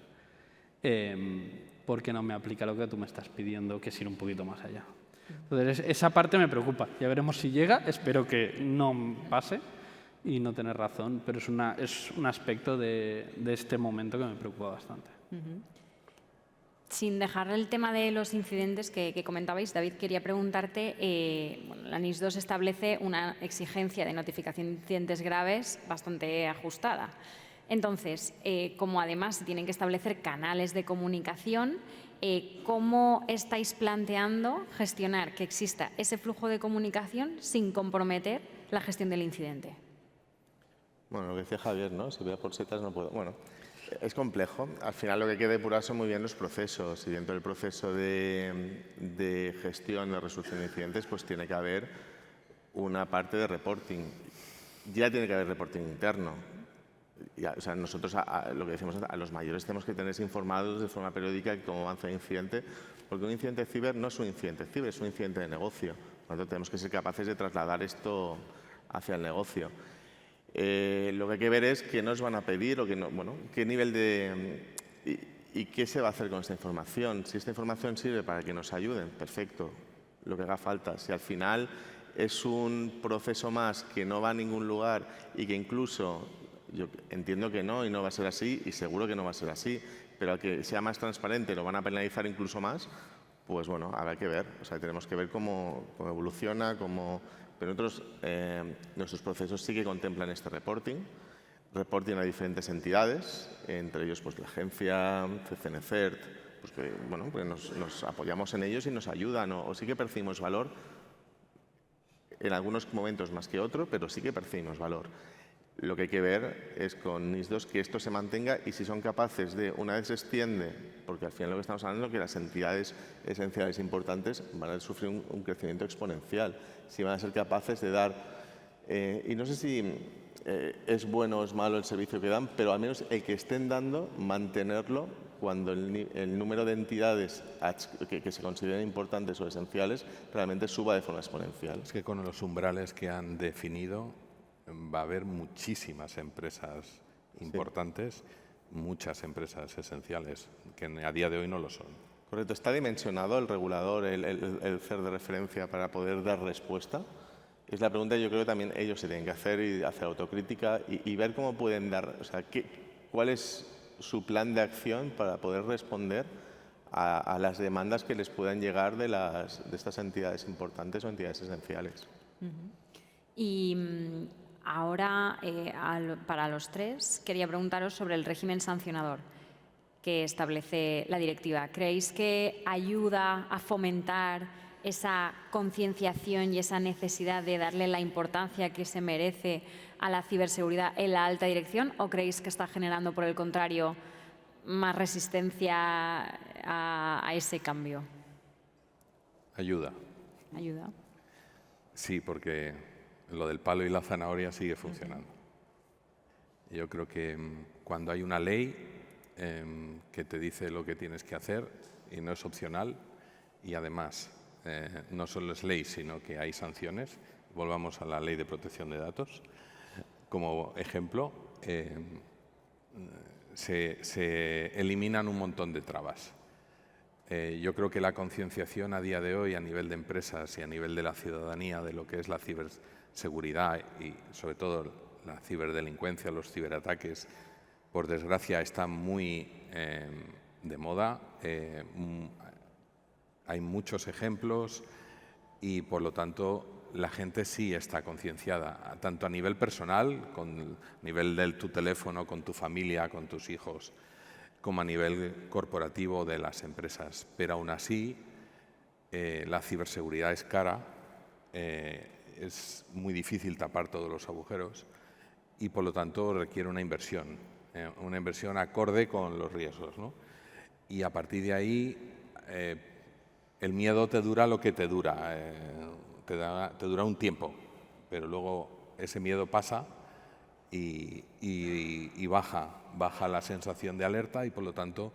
porque no me aplica lo que tú me estás pidiendo, que es ir un poquito más allá. Entonces, esa parte me preocupa. Ya veremos si llega, espero que no pase y no tener razón, pero es un aspecto de este momento que me preocupa bastante. Sin dejar el tema de los incidentes que comentabais, David, quería preguntarte, la NIS2 establece una exigencia de notificación de incidentes graves bastante ajustada. Entonces, como además se tienen que establecer canales de comunicación, ¿cómo estáis planteando gestionar que exista ese flujo de comunicación sin comprometer la gestión del incidente? Bueno, lo que decía Javier, ¿no? Si voy a por setas no puedo. Bueno, es complejo. Al final lo que hay que depurar son muy bien los procesos y dentro del proceso de gestión, de resolución de incidentes, pues tiene que haber una parte de reporting. Ya tiene que haber reporting interno. Ya, o sea, nosotros lo que decimos a los mayores tenemos que tener informados de forma periódica de cómo avanza el incidente, porque un incidente ciber no es un incidente ciber, es un incidente de negocio. Por lo tanto, tenemos que ser capaces de trasladar esto hacia el negocio. Lo que hay que ver es qué nos van a pedir o qué nivel de... y qué se va a hacer con esta información. Si esta información sirve para que nos ayuden, perfecto, lo que haga falta. Si al final es un proceso más que no va a ningún lugar y que incluso, yo entiendo que no y no va a ser así y seguro que no va a ser así, pero al que sea más transparente lo van a penalizar incluso más, pues bueno, habrá que ver. O sea, tenemos que ver cómo evoluciona, Pero nuestros procesos sí que contemplan este reporting a diferentes entidades, entre ellos pues la agencia, CCNCERT, pues que pues nos apoyamos en ellos y nos ayudan, o sí que percibimos valor, en algunos momentos más que otros, pero sí que percibimos valor. Lo que hay que ver es con NIS2 que esto se mantenga y si son capaces de, una vez se extiende, porque al final lo que estamos hablando es que las entidades esenciales importantes van a sufrir un crecimiento exponencial, si van a ser capaces de dar, y no sé si es bueno o es malo el servicio que dan, pero al menos el que estén dando, mantenerlo cuando el número de entidades que se consideren importantes o esenciales realmente suba de forma exponencial. Es que con los umbrales que han definido va a haber muchísimas empresas importantes, muchas empresas esenciales, que a día de hoy no lo son. Correcto. ¿Está dimensionado el regulador, el CER de referencia para poder dar respuesta? Es la pregunta que yo creo que también ellos se tienen que hacer y hacer autocrítica y ver cómo pueden dar, o sea, cuál es su plan de acción para poder responder a las demandas que les puedan llegar de estas entidades importantes o entidades esenciales. Y ahora, para los tres, quería preguntaros sobre el régimen sancionador que establece la directiva. ¿Creéis que ayuda a fomentar esa concienciación y esa necesidad de darle la importancia que se merece a la ciberseguridad en la alta dirección? ¿O creéis que está generando, por el contrario, más resistencia a ese cambio? Ayuda. ¿Ayuda? Sí, porque lo del palo y la zanahoria sigue funcionando. Yo creo que cuando hay una ley que te dice lo que tienes que hacer y no es opcional, y además no solo es ley, sino que hay sanciones, volvamos a la Ley de Protección de Datos, como ejemplo, se eliminan un montón de trabas. Yo creo que la concienciación a día de hoy a nivel de empresas y a nivel de la ciudadanía de lo que es la ciberseguridad y sobre todo la ciberdelincuencia, los ciberataques, por desgracia están muy de moda. Hay muchos ejemplos y por lo tanto la gente sí está concienciada, tanto a nivel personal, con el nivel de tu teléfono, con tu familia, con tus hijos, como a nivel corporativo de las empresas. Pero aún así, la ciberseguridad es cara, es muy difícil tapar todos los agujeros y por lo tanto requiere una inversión acorde con los riesgos, ¿no? Y a partir de ahí, el miedo te dura lo que te dura, te dura un tiempo, pero luego ese miedo pasa y baja la sensación de alerta y por lo tanto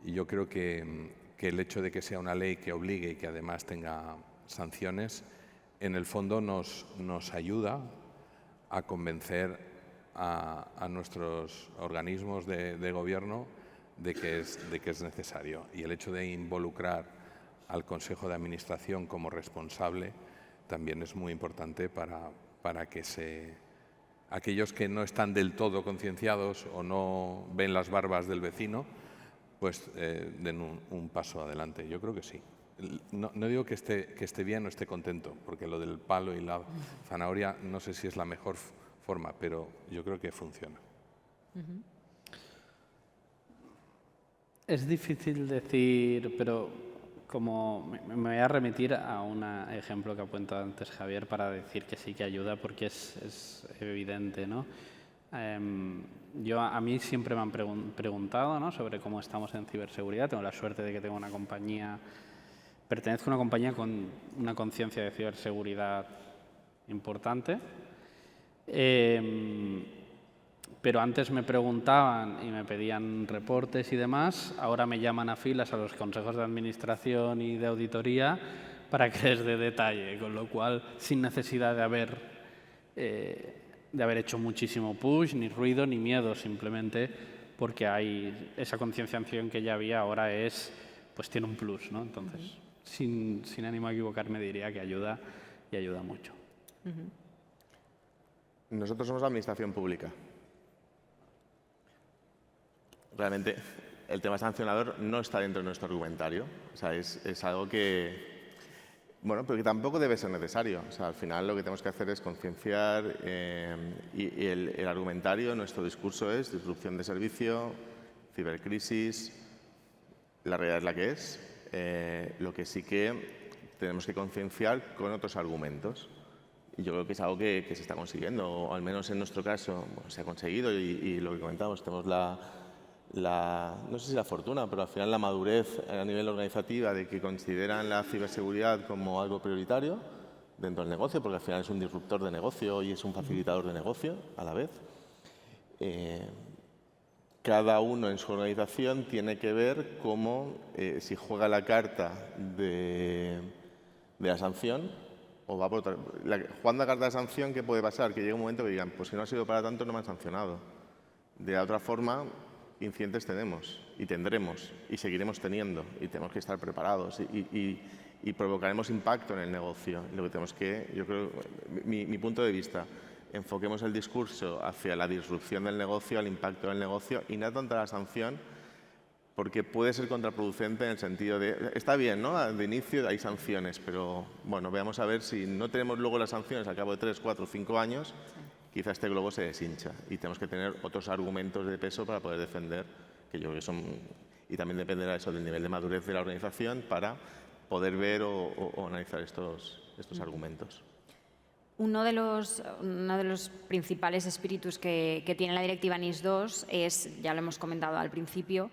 yo creo que el hecho de que sea una ley que obligue y que además tenga sanciones, en el fondo nos ayuda a convencer a nuestros organismos de gobierno de que es necesario. Y el hecho de involucrar al Consejo de Administración como responsable también es muy importante para que aquellos que no están del todo concienciados o no ven las barbas del vecino, pues den un paso adelante. Yo creo que sí. No digo que esté bien o esté contento, porque lo del palo y la zanahoria no sé si es la mejor forma, pero yo creo que funciona. Es difícil decir, pero como me voy a remitir a un ejemplo que apuntado antes Javier para decir que sí que ayuda, porque es evidente, ¿no? A mí siempre me han preguntado, ¿no?, sobre cómo estamos en ciberseguridad. Tengo la suerte de que tengo pertenezco a una compañía con una conciencia de ciberseguridad importante. Pero antes me preguntaban y me pedían reportes y demás, ahora me llaman a filas a los consejos de administración y de auditoría para que les dé detalle, con lo cual sin necesidad de haber hecho muchísimo push, ni ruido, ni miedo, simplemente porque hay esa concienciación que ya había, ahora pues tiene un plus, ¿no? Entonces, sin ánimo a equivocarme, diría que ayuda y ayuda mucho. Nosotros somos la administración pública. Realmente el tema sancionador no está dentro de nuestro argumentario. O sea, es algo que, bueno, pero que tampoco debe ser necesario. O sea, al final lo que tenemos que hacer es concienciar y el argumentario, nuestro discurso es disrupción de servicio, cibercrisis, la realidad es la que es. Lo que sí que tenemos que concienciar con otros argumentos. Y yo creo que es algo que se está consiguiendo, o al menos en nuestro caso se ha conseguido y lo que comentamos, tenemos no sé si la fortuna, pero al final la madurez a nivel organizativa de que consideran la ciberseguridad como algo prioritario dentro del negocio, porque al final es un disruptor de negocio y es un facilitador de negocio a la vez. Cada uno en su organización tiene que ver cómo, si juega la carta de la sanción, o va por otra. Jugando la carta de sanción, ¿qué puede pasar? Que llegue un momento que digan, pues si no ha sido para tanto, no me han sancionado. De la otra forma, incidentes tenemos y tendremos y seguiremos teniendo y tenemos que estar preparados y provocaremos impacto en el negocio. Lo que tenemos que, yo creo, mi punto de vista, enfoquemos el discurso hacia la disrupción del negocio, al impacto del negocio y no tanto a la sanción, porque puede ser contraproducente en el sentido de, está bien, ¿no? De inicio hay sanciones, pero bueno, veamos a ver si no tenemos luego las sanciones al cabo de 3, 4, 5 años, quizá este globo se deshincha y tenemos que tener otros argumentos de peso para poder defender, que yo creo que son, y también dependerá eso del nivel de madurez de la organización para poder ver o analizar estos argumentos. Uno de los principales espíritus que tiene la directiva NIS2 es, ya lo hemos comentado al principio,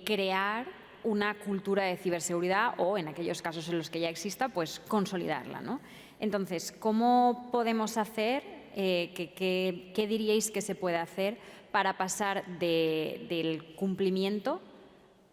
crear una cultura de ciberseguridad o, en aquellos casos en los que ya exista, pues consolidarla, ¿no? Entonces, ¿cómo podemos hacer, qué diríais que se puede hacer para pasar del cumplimiento,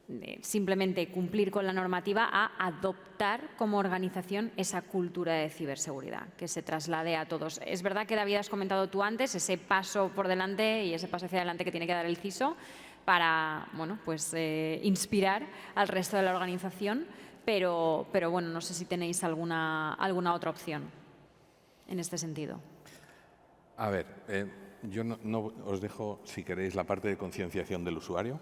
de simplemente cumplir con la normativa, a adoptar como organización esa cultura de ciberseguridad, que se traslade a todos? Es verdad que, David, has comentado tú antes ese paso por delante y ese paso hacia adelante que tiene que dar el CISO para, bueno, pues, inspirar al resto de la organización, pero bueno, no sé si tenéis alguna otra opción en este sentido. A ver, yo no os dejo, si queréis, la parte de concienciación del usuario.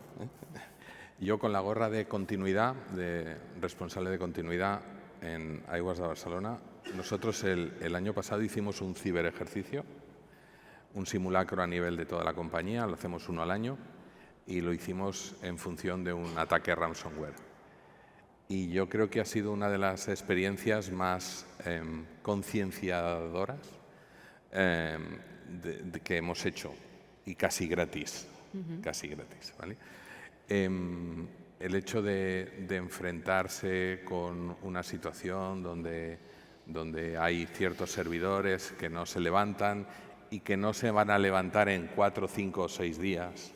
Yo, con la gorra de continuidad, de responsable de continuidad en Aigües de Barcelona, nosotros el año pasado hicimos un ciberejercicio, un simulacro a nivel de toda la compañía, lo hacemos uno al año, y lo hicimos en función de un ataque ransomware. Y yo creo que ha sido una de las experiencias más concienciadoras que hemos hecho, y casi gratis, ¿vale? El hecho de enfrentarse con una situación donde hay ciertos servidores que no se levantan y que no se van a levantar en 4, 5 o 6 días,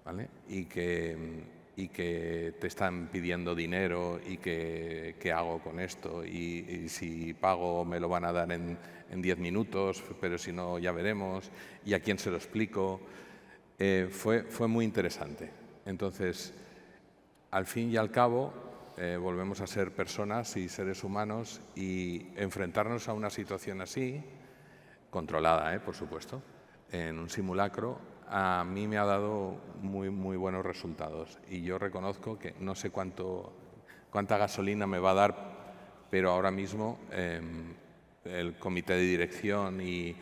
¿vale? Y que te están pidiendo dinero y que qué hago con esto y si pago me lo van a dar en 10 minutos, pero si no ya veremos, y a quién se lo explico. Fue muy interesante. Entonces, al fin y al cabo, volvemos a ser personas y seres humanos, y enfrentarnos a una situación así, controlada, por supuesto, en un simulacro, a mí me ha dado muy buenos resultados. Y yo reconozco que no sé cuánta gasolina me va a dar, pero ahora mismo el comité de dirección y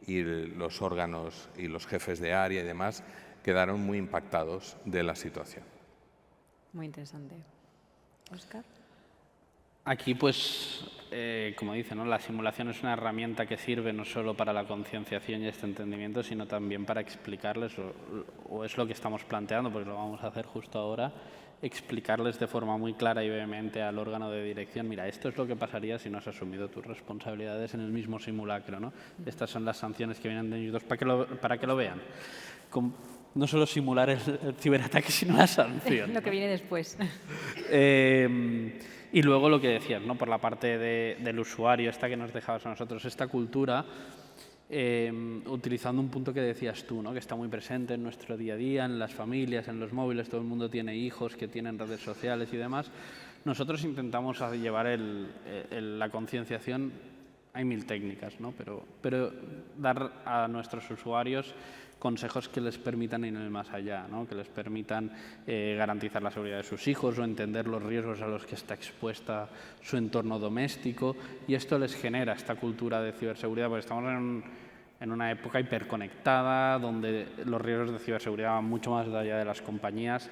los órganos y los jefes de área y demás quedaron muy impactados de la situación. Muy interesante. Óscar. Aquí, pues, como dice, ¿no? La simulación es una herramienta que sirve no solo para la concienciación y este entendimiento, sino también para explicarles, o es lo que estamos planteando, porque lo vamos a hacer justo ahora, explicarles de forma muy clara y vehemente al órgano de dirección, mira, esto es lo que pasaría si no has asumido tus responsabilidades en el mismo simulacro, ¿no? Estas son las sanciones que vienen de NIS2 para que lo vean. no solo simular el ciberataque, sino la sanción. Lo que viene después. Y luego lo que decías, ¿no? Por la parte del usuario, esta que nos dejabas a nosotros, esta cultura, utilizando un punto que decías tú, ¿no? Que está muy presente en nuestro día a día, en las familias, en los móviles, todo el mundo tiene hijos que tienen redes sociales y demás. Nosotros intentamos llevar la concienciación, hay 1000 técnicas, ¿no? Pero dar a nuestros usuarios consejos que les permitan ir más allá, ¿no? Que les permitan garantizar la seguridad de sus hijos o entender los riesgos a los que está expuesta su entorno doméstico, y esto les genera esta cultura de ciberseguridad, porque estamos en una época hiperconectada donde los riesgos de ciberseguridad van mucho más allá de las compañías.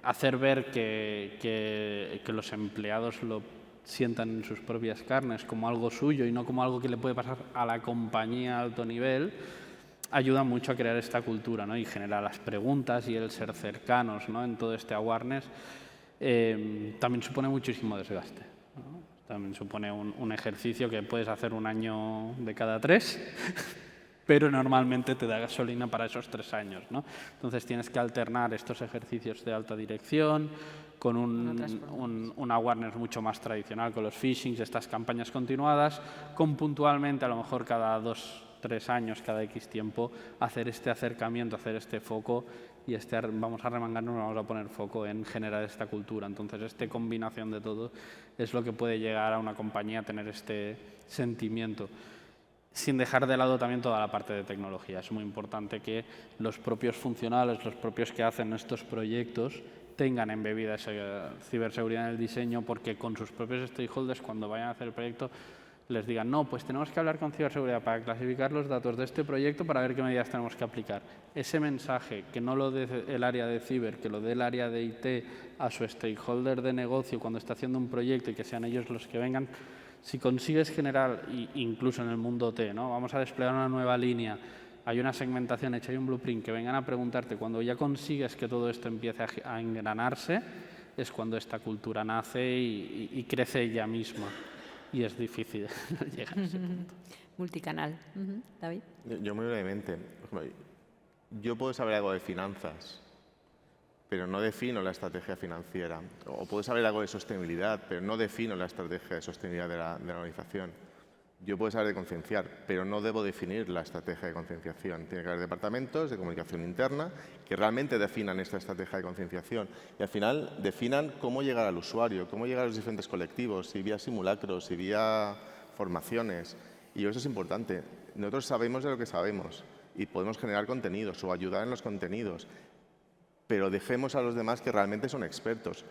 Hacer ver que los empleados lo sientan en sus propias carnes como algo suyo y no como algo que le puede pasar a la compañía a alto nivel, ayuda mucho a crear esta cultura, ¿no? Y genera las preguntas y el ser cercanos, ¿no? En todo este awareness. También supone muchísimo desgaste, ¿no? También supone un ejercicio que puedes hacer 1 año de cada 3, pero normalmente te da gasolina para esos 3 años, ¿no? Entonces tienes que alternar estos ejercicios de alta dirección con un awareness mucho más tradicional, con los phishings, estas campañas continuadas, con puntualmente, a lo mejor cada 2-3 años, cada X tiempo, hacer este acercamiento, hacer este foco y vamos a remangarnos, vamos a poner foco en generar esta cultura. Entonces, esta combinación de todo es lo que puede llegar a una compañía a tener este sentimiento, sin dejar de lado también toda la parte de tecnología. Es muy importante que los propios funcionales, los propios que hacen estos proyectos, tengan embebida esa ciberseguridad en el diseño, porque con sus propios stakeholders, cuando vayan a hacer el proyecto, les digan, no, pues tenemos que hablar con ciberseguridad para clasificar los datos de este proyecto para ver qué medidas tenemos que aplicar. Ese mensaje, que no lo dé el área de ciber, que lo dé el área de IT a su stakeholder de negocio cuando está haciendo un proyecto y que sean ellos los que vengan, si consigues generar, incluso en el mundo OT, ¿no? Vamos a desplegar una nueva línea, hay una segmentación hecha, hay un blueprint, que vengan a preguntarte, cuando ya consigues que todo esto empiece a engranarse, es cuando esta cultura nace y crece ella misma. Y es difícil llegar a ese punto. Multicanal. David. Yo muy brevemente, yo puedo saber algo de finanzas, pero no defino la estrategia financiera. O puedo saber algo de sostenibilidad, pero no defino la estrategia de sostenibilidad de la organización. Yo puedo saber de concienciar, pero no debo definir la estrategia de concienciación. Tiene que haber departamentos de comunicación interna que realmente definan esta estrategia de concienciación y al final definan cómo llegar al usuario, cómo llegar a los diferentes colectivos, si vía simulacros, si vía formaciones. Y eso es importante. Nosotros sabemos de lo que sabemos y podemos generar contenidos o ayudar en los contenidos, pero dejemos a los demás que realmente son expertos.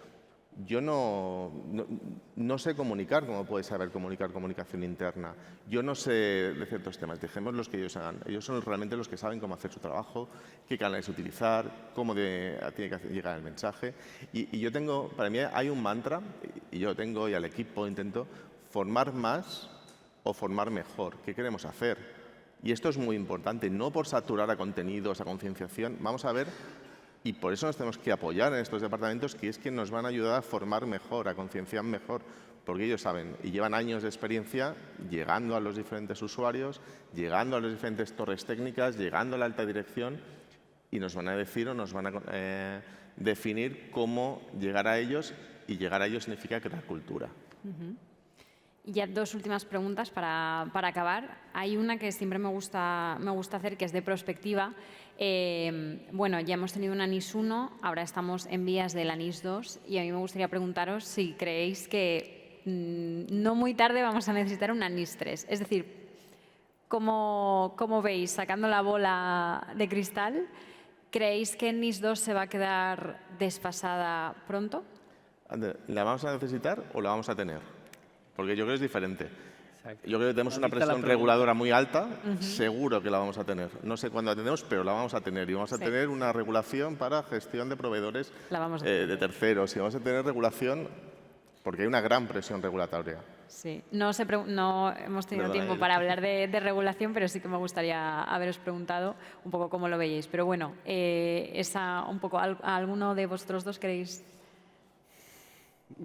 Yo no sé comunicar como puede saber comunicar comunicación interna. Yo no sé de ciertos temas. Dejemos los que ellos hagan. Ellos son realmente los que saben cómo hacer su trabajo, qué canales utilizar, cómo tiene que llegar el mensaje. Y yo tengo, para mí hay un mantra, y yo tengo y al equipo intento formar más o formar mejor. ¿Qué queremos hacer? Y esto es muy importante, no por saturar a contenidos, a concienciación. Vamos a ver. Y por eso nos tenemos que apoyar en estos departamentos, que es que nos van a ayudar a formar mejor, a concienciar mejor, porque ellos saben y llevan años de experiencia llegando a los diferentes usuarios, llegando a las diferentes torres técnicas, llegando a la alta dirección, y nos van a decir o nos van a definir cómo llegar a ellos, y llegar a ellos significa crear cultura. Y ya 2 últimas preguntas para acabar. Hay una que siempre me gusta hacer, que es de prospectiva. Bueno, ya hemos tenido una NIS 1, ahora estamos en vías de la NIS 2 y a mí me gustaría preguntaros si creéis que no muy tarde vamos a necesitar una NIS 3. Es decir, ¿cómo veis, sacando la bola de cristal, creéis que NIS 2 se va a quedar desfasada pronto? ¿La vamos a necesitar o la vamos a tener? Porque yo creo que es diferente. Exacto. Yo creo que tenemos una presión reguladora muy alta, seguro que la vamos a tener. No sé cuándo la tenemos, pero la vamos a tener. Y vamos a tener una regulación para gestión de proveedores de terceros. Y vamos a tener regulación porque hay una gran presión regulatoria. Sí, no hemos tenido tiempo para hablar de regulación, pero sí que me gustaría haberos preguntado un poco cómo lo veíais. Pero bueno, ¿alguno de vosotros dos queréis...?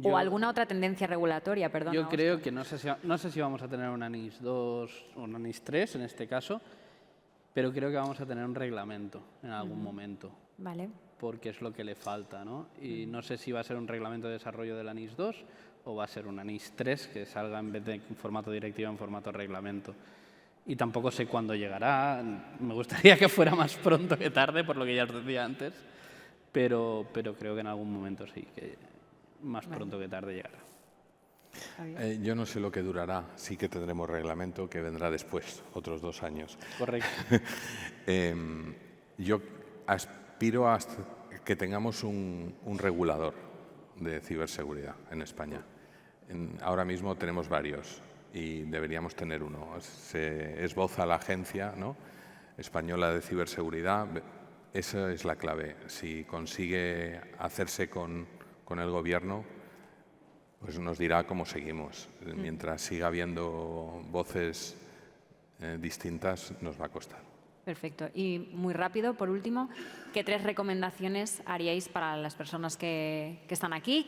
O alguna otra tendencia regulatoria, perdón. Yo creo que no sé si vamos a tener una NIS 2 o una NIS 3 en este caso, pero creo que vamos a tener un reglamento en algún momento, Vale. porque es lo que le falta, ¿no? Y no sé si va a ser un reglamento de desarrollo de la NIS 2 o va a ser una NIS 3 que salga en vez de en formato directiva en formato reglamento. Y tampoco sé cuándo llegará. Me gustaría que fuera más pronto que tarde, por lo que ya os decía antes, pero creo que en algún momento sí, que más pronto que tarde llegará. Yo no sé lo que durará, sí que tendremos reglamento que vendrá después, otros 2 años. Correcto. Yo aspiro a que tengamos un regulador de ciberseguridad en España. Ahora mismo tenemos varios y deberíamos tener uno. Se esboza la agencia, ¿no?, española de ciberseguridad. Esa es la clave. Si consigue hacerse con el gobierno, pues nos dirá cómo seguimos. Mientras siga habiendo voces distintas, nos va a costar. Perfecto. Y muy rápido, por último, ¿qué 3 recomendaciones haríais para las personas que están aquí,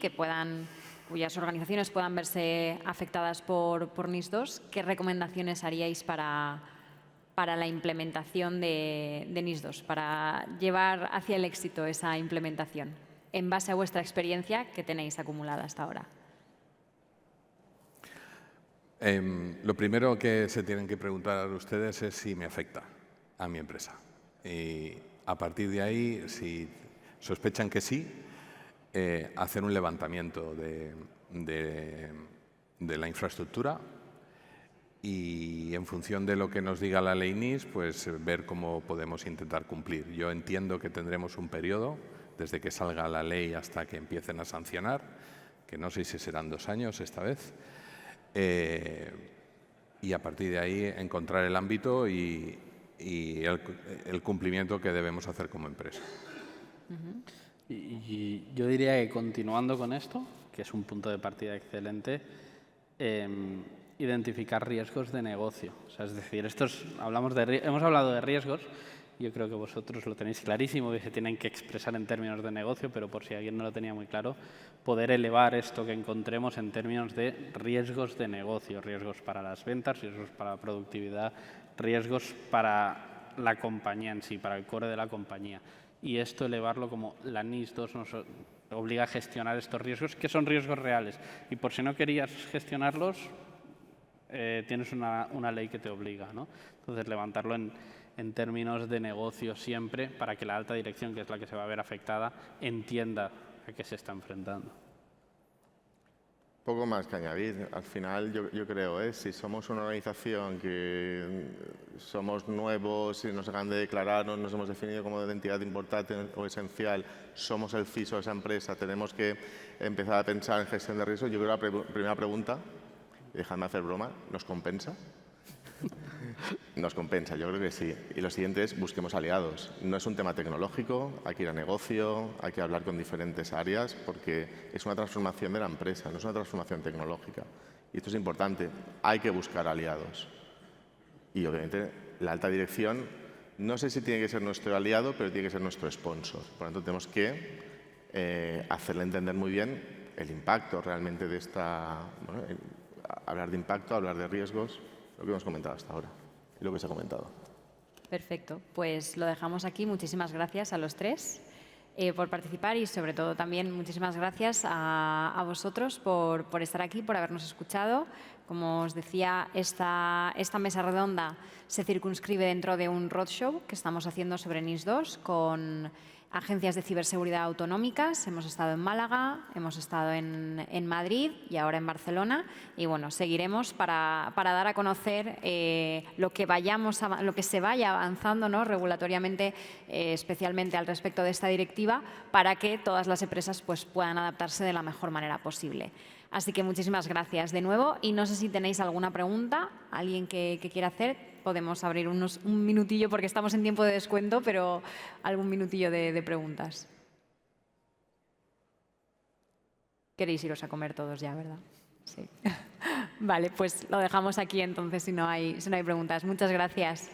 cuyas organizaciones puedan verse afectadas por NIS 2? ¿Qué recomendaciones haríais para la implementación de NIS 2, para llevar hacia el éxito esa implementación, en base a vuestra experiencia que tenéis acumulada hasta ahora? Lo primero que se tienen que preguntar ustedes es si me afecta a mi empresa. Y a partir de ahí, si sospechan que sí, hacer un levantamiento de la infraestructura y en función de lo que nos diga la ley NIS, pues ver cómo podemos intentar cumplir. Yo entiendo que tendremos un periodo desde que salga la ley hasta que empiecen a sancionar, que no sé si serán 2 años esta vez. Y a partir de ahí encontrar el ámbito y el cumplimiento que debemos hacer como empresa. Y yo diría que continuando con esto, que es un punto de partida excelente, identificar riesgos de negocio. O sea, es decir, hemos hablado de riesgos. Yo creo que vosotros lo tenéis clarísimo, que se tienen que expresar en términos de negocio, pero por si alguien no lo tenía muy claro, poder elevar esto que encontremos en términos de riesgos de negocio, riesgos para las ventas, riesgos para la productividad, riesgos para la compañía en sí, para el core de la compañía. Y esto elevarlo como la NIS 2 nos obliga a gestionar estos riesgos, que son riesgos reales. Y por si no querías gestionarlos, tienes una ley que te obliga, ¿no? Entonces, levantarlo en términos de negocio siempre para que la alta dirección, que es la que se va a ver afectada, entienda a qué se está enfrentando. Poco más que añadir. Al final, yo creo, si somos una organización que somos nuevos y nos acaban de declarar, no nos hemos definido como entidad importante o esencial, somos el CISO de esa empresa, tenemos que empezar a pensar en gestión de riesgos. Yo creo que la primera pregunta, y dejadme hacer broma, ¿nos compensa? Nos compensa, yo creo que sí. Y lo siguiente es busquemos aliados. No es un tema tecnológico, hay que ir a negocio, hay que hablar con diferentes áreas porque es una transformación de la empresa, no es una transformación tecnológica. Y esto es importante, hay que buscar aliados. Y obviamente la alta dirección, no sé si tiene que ser nuestro aliado, pero tiene que ser nuestro sponsor. Por lo tanto, tenemos que hacerle entender muy bien el impacto realmente de esta... Bueno, hablar de impacto, hablar de riesgos, lo que hemos comentado hasta ahora y lo que se ha comentado. Perfecto, pues lo dejamos aquí. Muchísimas gracias a los 3 por participar y sobre todo también muchísimas gracias a vosotros por estar aquí, por habernos escuchado. Como os decía, esta mesa redonda se circunscribe dentro de un roadshow que estamos haciendo sobre NIS 2 con agencias de ciberseguridad autonómicas. Hemos estado en Málaga, hemos estado en Madrid y ahora en Barcelona. Y bueno, seguiremos para dar a conocer lo que se vaya avanzando, ¿no?, regulatoriamente, especialmente al respecto de esta directiva, para que todas las empresas pues, puedan adaptarse de la mejor manera posible. Así que muchísimas gracias de nuevo y no sé si tenéis alguna pregunta, alguien que quiera hacer. Podemos abrir un minutillo porque estamos en tiempo de descuento, pero algún minutillo de preguntas. Queréis iros a comer todos ya, ¿verdad? Sí. Vale, pues lo dejamos aquí entonces si no hay preguntas. Muchas gracias.